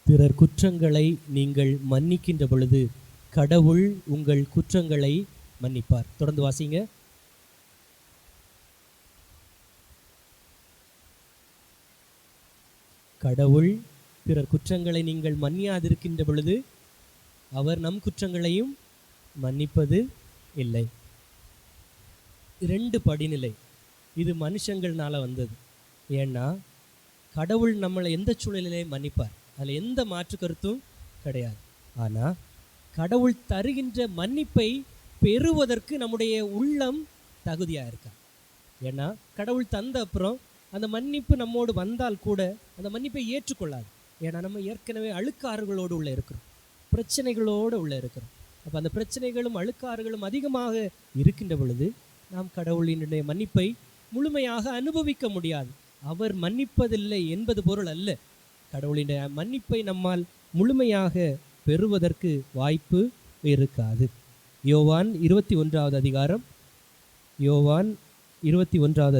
பிறர் குற்றங்களை நீங்கள் மன்னிக்கின்ற பொழுது கடவுள் உங்கள் குற்றங்களை மன்னிப்பார். தொடர்ந்து வாசிங்க. கடவுள் பிறர் குற்றங்களை நீங்கள் மன்னியாதிருக்கின்ற பொழுது அவர் நம் குற்றங்களையும் மன்னிப்பது இல்லை. 2 படிநிலை. இது மனுஷங்கள்னால வந்தது. ஏன்னா கடவுள் நம்மளை எந்த சூழ்நிலையிலையும் மன்னிப்பார், அதில் எந்த மாற்று கருத்தும் கிடையாது. ஆனால் கடவுள் தருகின்ற மன்னிப்பை பெறுவதற்கு நம்முடைய உள்ளம் தகுதியாக இருக்கா? ஏன்னா கடவுள் தந்த அப்புறம் அந்த மன்னிப்பு நம்மோடு வந்தால் கூட அந்த மன்னிப்பை ஏற்றுக்கொள்ளாது. ஏன்னா நம்ம ஏற்கனவே அழுக்காறுகளோடு உள்ள இருக்கிறோம், பிரச்சனைகளோடு உள்ள இருக்கிறோம். அப்போ அந்த பிரச்சனைகளும் அழுக்காறுகளும் அதிகமாக இருக்கின்ற பொழுது நாம் கடவுளினுடைய மன்னிப்பை முழுமையாக அனுபவிக்க முடியாது. அவர் மன்னிப்பதில்லை என்பது பொருள் அல்ல. கடவுளினுடைய மன்னிப்பை நம்மால் முழுமையாக பெறுவதற்கு வாய்ப்பு இருக்காது. யோவான் 21வது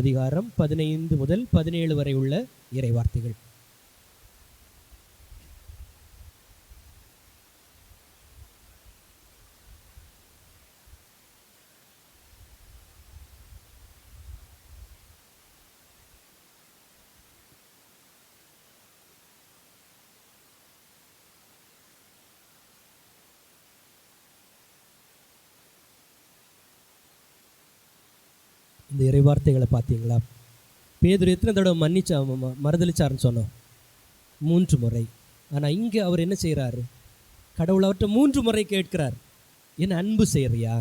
அதிகாரம் 15 முதல் 17 வரை உள்ள இறைவார்த்தைகள். இந்த இறைவார்த்தைகளை பார்த்தீங்களா? பேதுரு எத்தனை தடவை மறுதலிச்சாருன்னு சொன்னோம்? 3 முறை. ஆனால் இங்கே அவர் என்ன செய்கிறாரு? கடவுள் அவர்கிட்ட 3 முறை கேட்கிறார், என்ன அன்பு செய்கிறியா?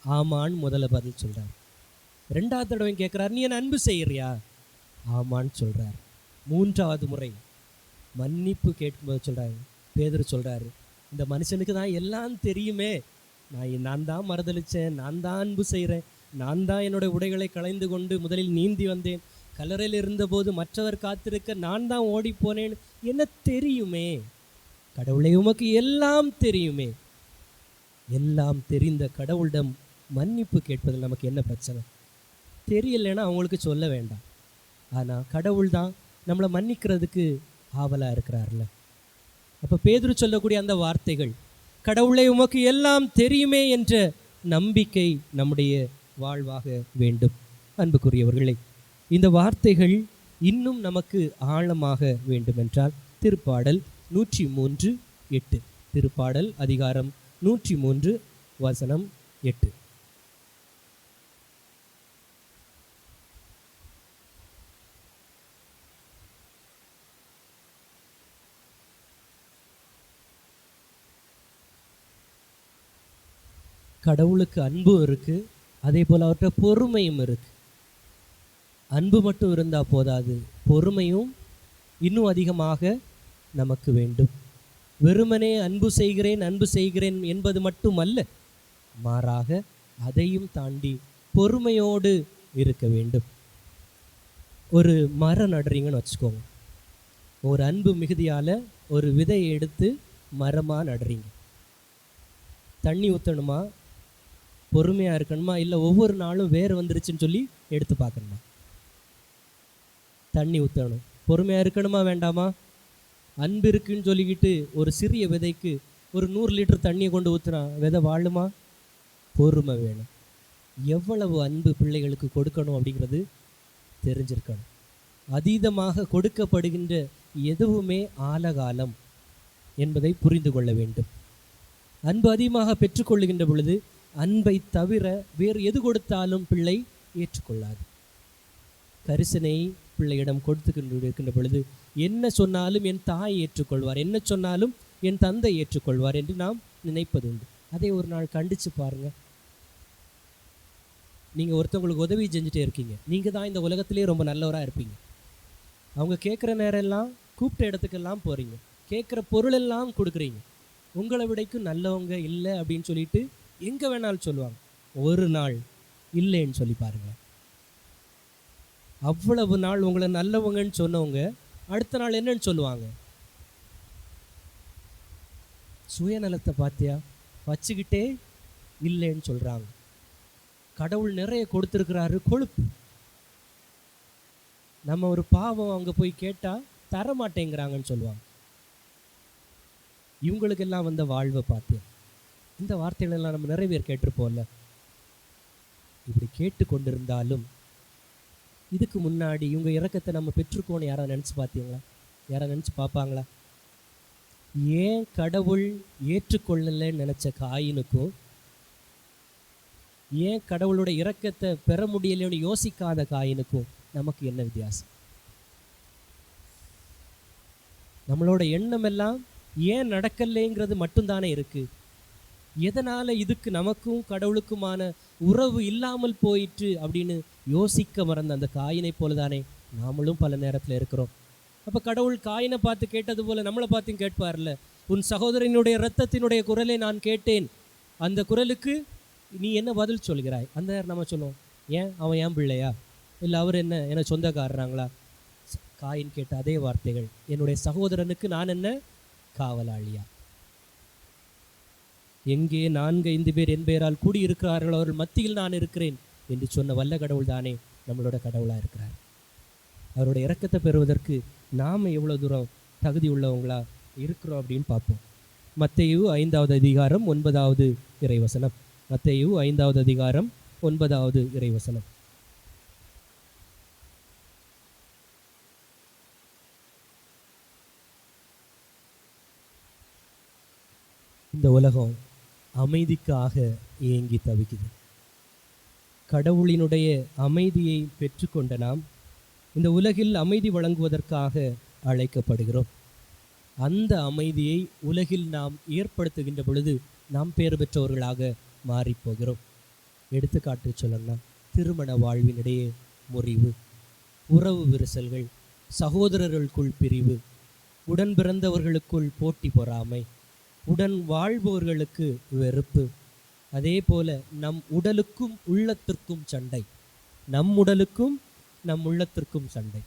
ஆமான்னு முதல்ல பதில் சொல்கிறார். 2வது தடவை கேட்குறார், நீ என்ன அன்பு செய்கிறியா? ஆமான்னு சொல்கிறார். 3வது முறை மன்னிப்பு கேட்கும்போது சொல்கிறாரு, பேதுரு சொல்கிறாரு, இந்த மனுஷனுக்கு தான் எல்லாம் தெரியுமே, நான் தான் மறுதளித்தேன், நான் தான் அன்பு செய்கிறேன், நான் தான் என்னோடய உடைகளை களைந்து கொண்டு முதலில் நீந்தி வந்தேன், கல்லறையில் இருந்தபோது மற்றவர் காத்திருக்க நான் தான் ஓடி போனேன், என்ன தெரியுமே, கடவுளை உமக்கு எல்லாம் தெரியுமே. எல்லாம் தெரிந்த கடவுளிடம் மன்னிப்பு கேட்பதில் நமக்கு என்ன பிரச்சனை? தெரியலைன்னா அவங்களுக்கு சொல்ல வேண்டாம். ஆனால் கடவுள் தான் நம்மளை மன்னிக்கிறதுக்கு ஆவலாக இருக்கிறார்ல. அப்போ பேதுரு சொல்லக்கூடிய அந்த வார்த்தைகள், கடவுளை உமக்கு எல்லாம் தெரியுமே என்ற நம்பிக்கை நம்முடைய வாழ்வாக வேண்டும். அன்புக்குரியவர்களே, இந்த வார்த்தைகள் இன்னும் நமக்கு ஆழமாக வேண்டுமென்றால் திருப்பாடல் 103:8, திருப்பாடல் அதிகாரம் 103 வசனம் 8. கடவுளுக்கு அன்பும் இருக்குது, அதே போல் அவர்கிட்ட பொறுமையும் இருக்குது. அன்பு மட்டும் இருந்தால் போதாது, பொறுமையும் இன்னும் அதிகமாக நமக்கு வேண்டும். வெறுமனே அன்பு செய்கிறேன் என்பது மட்டுமல்ல, மாறாக அதையும் தாண்டி பொறுமையோடு இருக்க வேண்டும். ஒரு மரம் நடுறீங்கன்னு வச்சுக்கோங்க. ஒரு அன்பு மிகுதியால் ஒரு விதையை எடுத்து மரமாக நடுறீங்க. தண்ணி ஊற்றணுமா, பொறுமையாக இருக்கணுமா, இல்லை ஒவ்வொரு நாளும் வேறு வந்துருச்சுன்னு சொல்லி எடுத்து பார்க்கணுமா? தண்ணி ஊற்றணும். பொறுமையாக இருக்கணுமா வேண்டாமா? அன்பு இருக்குன்னு சொல்லிக்கிட்டு ஒரு சிறிய விதைக்கு ஒரு 100 லிட்டர் தண்ணியை கொண்டு ஊற்றுனா விதை வாழுமா? பொறுமை வேணும். எவ்வளவு அன்பு பிள்ளைகளுக்கு கொடுக்கணும் அப்படிங்கிறது தெரிஞ்சிருக்கணும். அதீதமாக கொடுக்கப்படுகின்ற எதுவுமே ஆலகாலம் என்பதை புரிந்து கொள்ள வேண்டும். அன்பு அதிகமாக பெற்றுக்கொள்ளுகின்ற பொழுது அன்பை தவிர வேறு எது கொடுத்தாலும் பிள்ளை ஏற்றுக்கொள்ளாது. கரிசனை பிள்ளையிடம் கொடுத்துக்கிட்டு இருக்கின்ற பொழுது என்ன சொன்னாலும் என் தாய் ஏற்றுக்கொள்வார், என்ன சொன்னாலும் என் தந்தை ஏற்றுக்கொள்வார் என்று நாம் நினைப்பது உண்டு. அதை ஒரு நாள் கண்டித்து பாருங்கள். நீங்கள் ஒருத்தவங்களுக்கு உதவி செஞ்சுட்டே இருக்கீங்க, நீங்கள் தான் இந்த உலகத்திலே ரொம்ப நல்லவராக இருப்பீங்க. அவங்க கேட்குற நேரம் எல்லாம் கூப்பிட்ட இடத்துக்கெல்லாம் போகிறீங்க, கேட்குற பொருளெல்லாம் கொடுக்குறீங்க. உங்களை விடைக்கும் நல்லவங்க இல்லை அப்படின்னு சொல்லிட்டு எங்கே வேணாலும் சொல்லுவாங்க. ஒரு நாள் இல்லைன்னு சொல்லி பாருங்கள். அவ்வளவு நாள் உங்களை நல்லவங்கன்னு சொன்னவங்க அடுத்த நாள் என்னன்னு சொல்லுவாங்க? சுயநலத்தை பார்த்தியா வச்சுக்கிட்டே இல்லைன்னு சொல்கிறாங்க. கடவுள் நிறைய கொடுத்துருக்கிறாரு, கொழுப்பு. நம்ம ஒரு பாவம் அங்கே போய் கேட்டால் தர மாட்டேங்கிறாங்கன்னு சொல்லுவாங்க. இவங்களுக்கெல்லாம் வந்த வாழ்வை பார்த்தியா? இந்த வார்த்தைகளெல்லாம் நம்ம நிறைய பேர் கேட்டிருப்போம்ல. இப்படி கேட்டு கொண்டிருந்தாலும் இதுக்கு முன்னாடி இவங்க இறக்கத்தை நம்ம பெற்றுக்கோன்னு யாராவது நினச்சி பார்த்தீங்களா? யாராவது நினச்சி பார்ப்பாங்களா? ஏன் கடவுள் ஏற்றுக்கொள்ளலைன்னு நினச்ச காயினுக்கும் ஏன் கடவுளோட இரக்கத்தை பெற முடியலைன்னு யோசிக்காத காயினுக்கும் நமக்கு என்ன வித்தியாசம்? நம்மளோட எண்ணம் எல்லாம் ஏன் நடக்கலைங்கிறது மட்டும்தானே இருக்கு. எதனால இதுக்கு நமக்கும் கடவுளுக்குமான உறவு இல்லாமல் போயிற்று அப்படின்னு யோசிக்க மறந்த அந்த காயினை போல தானே நாமளும் பல நேரத்தில் இருக்கிறோம். அப்போ கடவுள் காயினை பார்த்து கேட்டது போல நம்மளை பார்த்தும் கேட்பார்ல. உன் சகோதரனுடைய இரத்தத்தினுடைய குரலை நான் கேட்டேன், அந்த குரலுக்கு நீ என்ன பதில் சொல்கிறாய்? அந்த நேரம் நம்ம சொல்லுவோம், ஏன் அவன் ஏன் பிள்ளையா, இல்லை அவர் என்ன சொந்தக்காரறாங்களா? காயின் கேட்ட அதே வார்த்தைகள், என்னுடைய சகோதரனுக்கு நான் என்ன காவலாளியா? எங்கே 4-5 பேர் என் பெயரால் கூடியிருக்கிறார்கள் அவர்கள் மத்தியில் நான் இருக்கிறேன் என்று சொன்ன வல்ல கடவுள் தானே நம்மளோட கடவுளாக இருக்கிறார். அவருடைய இரக்கத்தை பெறுவதற்கு நாம் எவ்வளோ தூரம் தகுதி உள்ளவங்களா இருக்கிறோம் அப்படின்னு பார்ப்போம். மத்தேயு 5வது அதிகாரம் 9வது இறைவசனம். மத்தேயு 5வது அதிகாரம் 9வது இறைவசனம். இந்த உலகம் அமைதிக்காக ஏங்கி தவிக்குது. கடவுளினுடைய அமைதியை பெற்றுக்கொண்ட நாம் இந்த உலகில் அமைதி வழங்குவதற்காக அழைக்கப்படுகிறோம். அந்த அமைதியை உலகில் நாம் ஏற்படுத்துகின்ற பொழுது நாம் பேறு பெற்றவர்களாக மாறிப்போகிறோம். எடுத்துக்காட்டு சொல்லணும்னா, திருமண வாழ்வினிடையே முறிவு, உறவு விரிசல்கள், சகோதரர்களுக்குள் பிரிவு, உடன் பிறந்தவர்களுக்குள் போட்டி பொறாமை, உடன் வாழ்பவர்களுக்கு வெறுப்பு. அதே போல நம் உடலுக்கும் உள்ளத்திற்கும் சண்டை, நம் உடலுக்கும் நம் உள்ளத்திற்கும் சண்டை.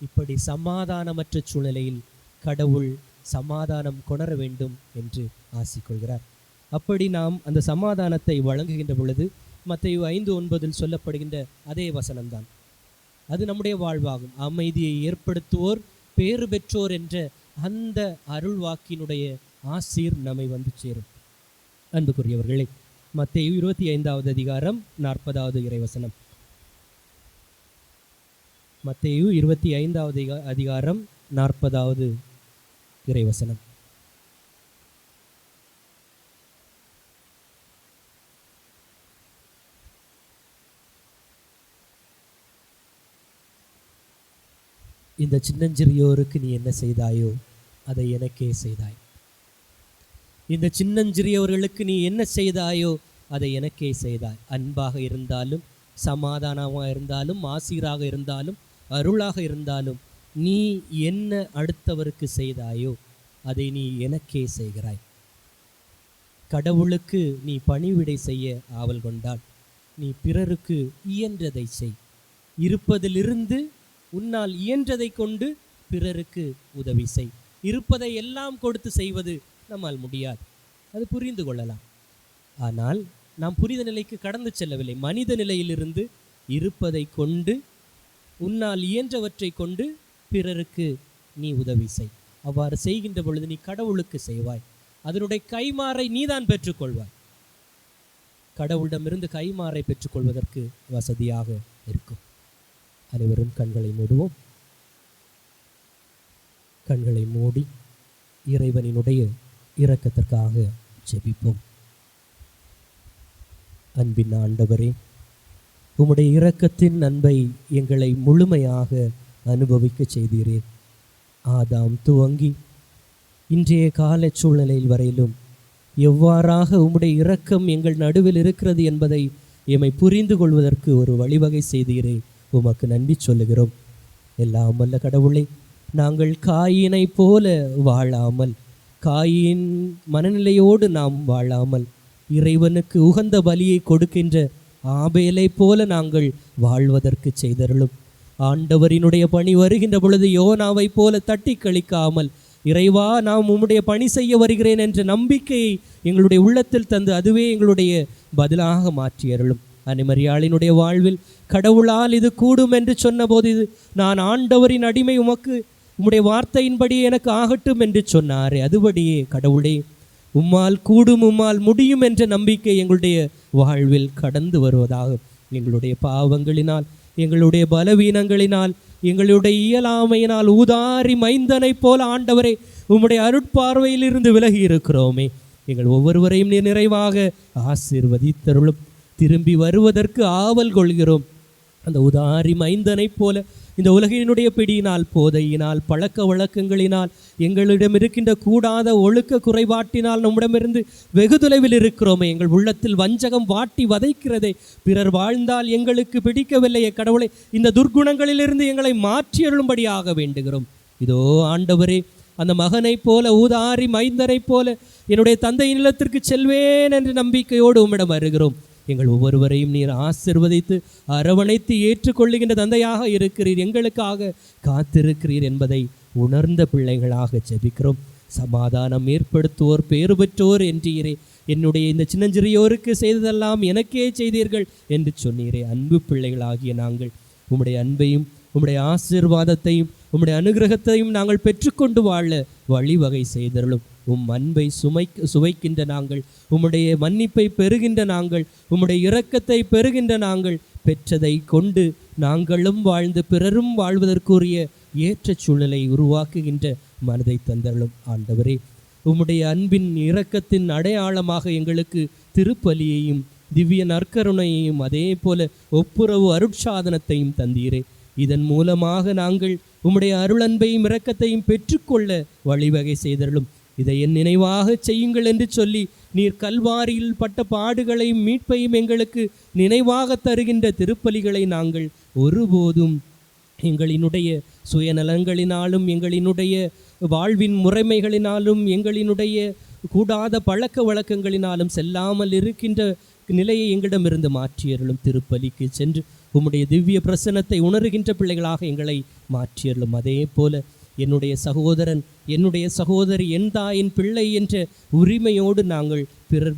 இப்படி சமாதானமற்ற சூழ்நிலையில் கடவுள் சமாதானம் கொணர வேண்டும் என்று ஆசிக்கொள்கிறார். அப்படி நாம் அந்த சமாதானத்தை வழங்குகின்ற பொழுது மத்தேயு 5:9 சொல்லப்படுகின்ற அதே வசனம்தான் அது நம்முடைய வாழ்வாகும். அமைதியை ஏற்படுத்துவோர் பேறு பெற்றோர் என்ற அந்த அருள் வாக்கினுடைய ஆசீர் நம்மை வந்து சேரும். அன்புக்குரியவர்களே, மத்தேயு 25வது அதிகாரம் 40வது இறைவசனம். மத்தேயு 25வது அதிகாரம் 40வது இறைவசனம். இந்த சின்னஞ்சிறியோருக்கு நீ என்ன செய்தாயோ அதை எனக்கே செய்தாய். இந்த சின்னஞ்சிறியவர்களுக்கு நீ என்ன செய்தாயோ அதை எனக்கே செய்தாய். அன்பாக இருந்தாலும், சமாதானமாக இருந்தாலும், ஆசீராக இருந்தாலும், அருளாக இருந்தாலும், நீ என்ன அடுத்தவருக்கு செய்தாயோ அதை நீ எனக்கே செய்கிறாய். கடவுளுக்கு நீ பணிவிடை செய்ய ஆவல் கொண்டால் நீ பிறருக்கு இயன்றதை செய். இருப்பதிலிருந்து உன்னால் இயன்றதை கொண்டு பிறருக்கு உதவி செய். இருப்பதை எல்லாம் கொடுத்து செய்வது நம்மால் முடியாது, அது புரிந்து கொள்ளலாம். ஆனால் நாம் புரித நிலைக்கு கடந்து செல்லவில்லை. மனித நிலையிலிருந்து இருப்பதை கொண்டு, உன்னால் இயன்றவற்றை கொண்டு பிறருக்கு நீ உதவி செய். அவ்வாறு செய்கின்ற பொழுது நீ கடவுளுக்கு செய்வாய். அதனுடைய கைமாறை நீதான் பெற்றுக்கொள்வாய். கடவுளிடமிருந்து கைமாறை பெற்றுக்கொள்வதற்கு வசதியாக இருக்கும். அனைவரும் கண்களை மூடுவோம். கண்களை மூடி இறைவனினுடைய இரக்கத்திற்காக ஜெபிப்போம். அன்பின் ஆண்டவரே, உம்முடைய இரக்கத்தின் அன்பை எங்களை முழுமையாக அனுபவிக்க செய்தீரே. ஆதாம் துவங்கி இன்றைய கால சூழ்நிலையில் வரையிலும் எவ்வாறாக உம்முடைய இரக்கம் எங்கள் நடுவில் இருக்கிறது என்பதை எம்மை புரிந்து கொள்வதற்கு ஒரு வழிவகை செய்தீரே. உமக்கு நன்றி சொல்லுகிறோம். எல்லாம் வல்ல கடவுளே, நாங்கள் காயினை போல வாழாமல், காயின் மனநிலையோடு நாம் வாழாமல், இறைவனுக்கு உகந்த பலியை கொடுக்கின்ற ஆபேலை போல நாங்கள் வாழ்வதற்கு செய்தருளும். ஆண்டவரினுடைய பணி வருகின்ற பொழுது யோனாவை போல தட்டி கழிக்காமல், இறைவா நாம் உம்முடைய பணி செய்ய வருகிறேன் என்ற நம்பிக்கையை எங்களுடைய உள்ளத்தில் தந்து அதுவே எங்களுடைய பதிலாக மாற்றியருளும். அன்னை வாழ்வில் கடவுளால் இது கூடும் என்று சொன்னபோது நான் ஆண்டவரின் அடிமை, உம்முடைய வார்த்தையின்படி எனக்கு ஆகட்டும் என்று சொன்னாரே, அதுபடியே கடவுளே உம்மால் கூடும், உம்மால் முடியும் என்ற நம்பிக்கை எங்களுடைய வாழ்வில் கடந்து வருவதாக. எங்களுடைய பாவங்களினால், எங்களுடைய பலவீனங்களினால், எங்களுடைய இயலாமையினால் ஊதாரி மைந்தனை போல ஆண்டவரே உம்முடைய அருட்பார்வையிலிருந்து விலகி இருக்கிறோமே. எங்கள் ஒவ்வொருவரையும் நீர் நிறைவாக ஆசீர்வதித்தருளும். திரும்பி வருவதற்கு ஆவல் கொள்கிறோம். அந்த உதாரி மைந்தனை போல இந்த உலகினுடைய பிடியினால், போதையினால், பழக்க வழக்கங்களினால், எங்களிடம் இருக்கின்ற கூடாத ஒழுக்க குறைபாட்டினால் நம்மிடமிருந்து வெகு தொலைவில் இருக்கிறோமே. எங்கள் உள்ளத்தில் வஞ்சகம் வாட்டி வதைக்கிறதே. பிறர் வாழ்ந்தால் எங்களுக்கு பிடிக்கவில்லையே. கடவுளை, இந்த துர்க்குணங்களிலிருந்து எங்களை மாற்றியருளும்படியாக வேண்டுகிறோம். இதோ ஆண்டவரே, அந்த மகனைப் போல, ஊதாரி மைந்தனைப் போல என்னுடைய தந்தையின் இல்லத்திற்கு செல்வேன் என்ற நம்பிக்கையோடு உம்மிடம் வருகிறோம். எங்கள் ஒவ்வொருவரையும் நீர் ஆசீர்வதித்து அரவணைத்து ஏற்றுக்கொள்ளுகின்ற தந்தையாக இருக்கிறீர், எங்களுக்காக காத்திருக்கிறீர் என்பதை உணர்ந்த பிள்ளைகளாக ஜெபிக்கிறோம். சமாதானம் ஏற்படுத்துவோர் பேறு பெற்றோர் என்றீரே. என்னுடைய இந்த சின்னஞ்சிறியோருக்கு செய்ததெல்லாம் எனக்கே செய்தீர்கள் என்று சொன்னீரே. அன்பு பிள்ளைகளாகிய நாங்கள் உம்முடைய அன்பையும் உம்முடைய ஆசீர்வாதத்தையும் உம்முடைய அனுகிரகத்தையும் நாங்கள் பெற்றுக்கொண்டு வாழ வழிவகை செய்தருளும். உம் அன்பை சுவைக்கின்ற நாங்கள், உம்முடைய மன்னிப்பை பெறுகின்ற நாங்கள், உம்முடைய இரக்கத்தை பெறுகின்ற நாங்கள், பெற்றதை கொண்டு நாங்களும் வாழ்ந்து பிறரும் வாழ்வதற்குரிய ஏற்ற சூழ்நிலை உருவாக்குகின்ற மனதை தந்தருளும். ஆண்டவரே, உம்முடைய அன்பின் இரக்கத்தின் அடையாளமாக எங்களுக்கு திருப்பலியையும் திவ்ய நற்கருணையையும் அதே போல ஒப்புரவு அருட்சாதனத்தையும் தந்தீரே. இதன் மூலமாக நாங்கள் உம்முடைய அருளன்பையும் இரக்கத்தையும் பெற்றுக்கொள்ள வழிவகை செய்தருளும். இதை என் நினைவாக செய்யுங்கள் என்று சொல்லி நீர் கல்வாரியில் பட்ட பாடுகளையும் மீட்பையும் எங்களுக்கு நினைவாக தருகின்ற திருப்பலிகளை நாங்கள் ஒருபோதும் எங்களினுடைய சுயநலங்களினாலும் எங்களினுடைய வாழ்வின் முறைமைகளினாலும் எங்களினுடைய கூடாத பழக்க வழக்கங்களினாலும் செல்லாமல் இருக்கின்ற நிலையை எங்களிடமிருந்து மாற்றியருளும். திருப்பலிக்கு சென்று உம்முடைய திவ்ய பிரசன்னத்தை உணர்கின்ற பிள்ளைகளாக எங்களை மாற்றியருளும். அதே போல என்னுடைய சகோதரன், என்னுடைய சகோதரி, என் தாயின் பிள்ளை என்ற உரிமையோடு நாங்கள் பிறர்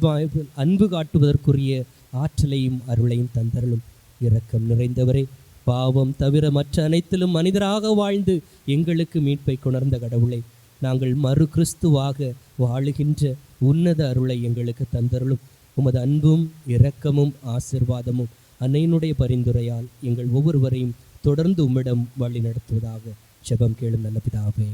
அன்பு காட்டுவதற்குரிய ஆற்றலையும் அருளையும் தந்தருளும். இரக்கம் நிறைந்தவரே, பாவம் தவிர மற்ற அனைத்திலும் மனிதராக வாழ்ந்து எங்களுக்கு மீட்பை கொணர்ந்த கடவுளை, நாங்கள் மறு கிறிஸ்துவாக வாழுகின்ற உன்னத அருளை எங்களுக்கு தந்தருளும். உமது அன்பும் இரக்கமும் ஆசிர்வாதமும் அன்னையினுடைய பரிந்துரையால் எங்கள் ஒவ்வொருவரையும் தொடர்ந்து உம்மிடம் வழி நடத்துவதாக. ஜெபம் கேளும் நல்ல பிதாவே.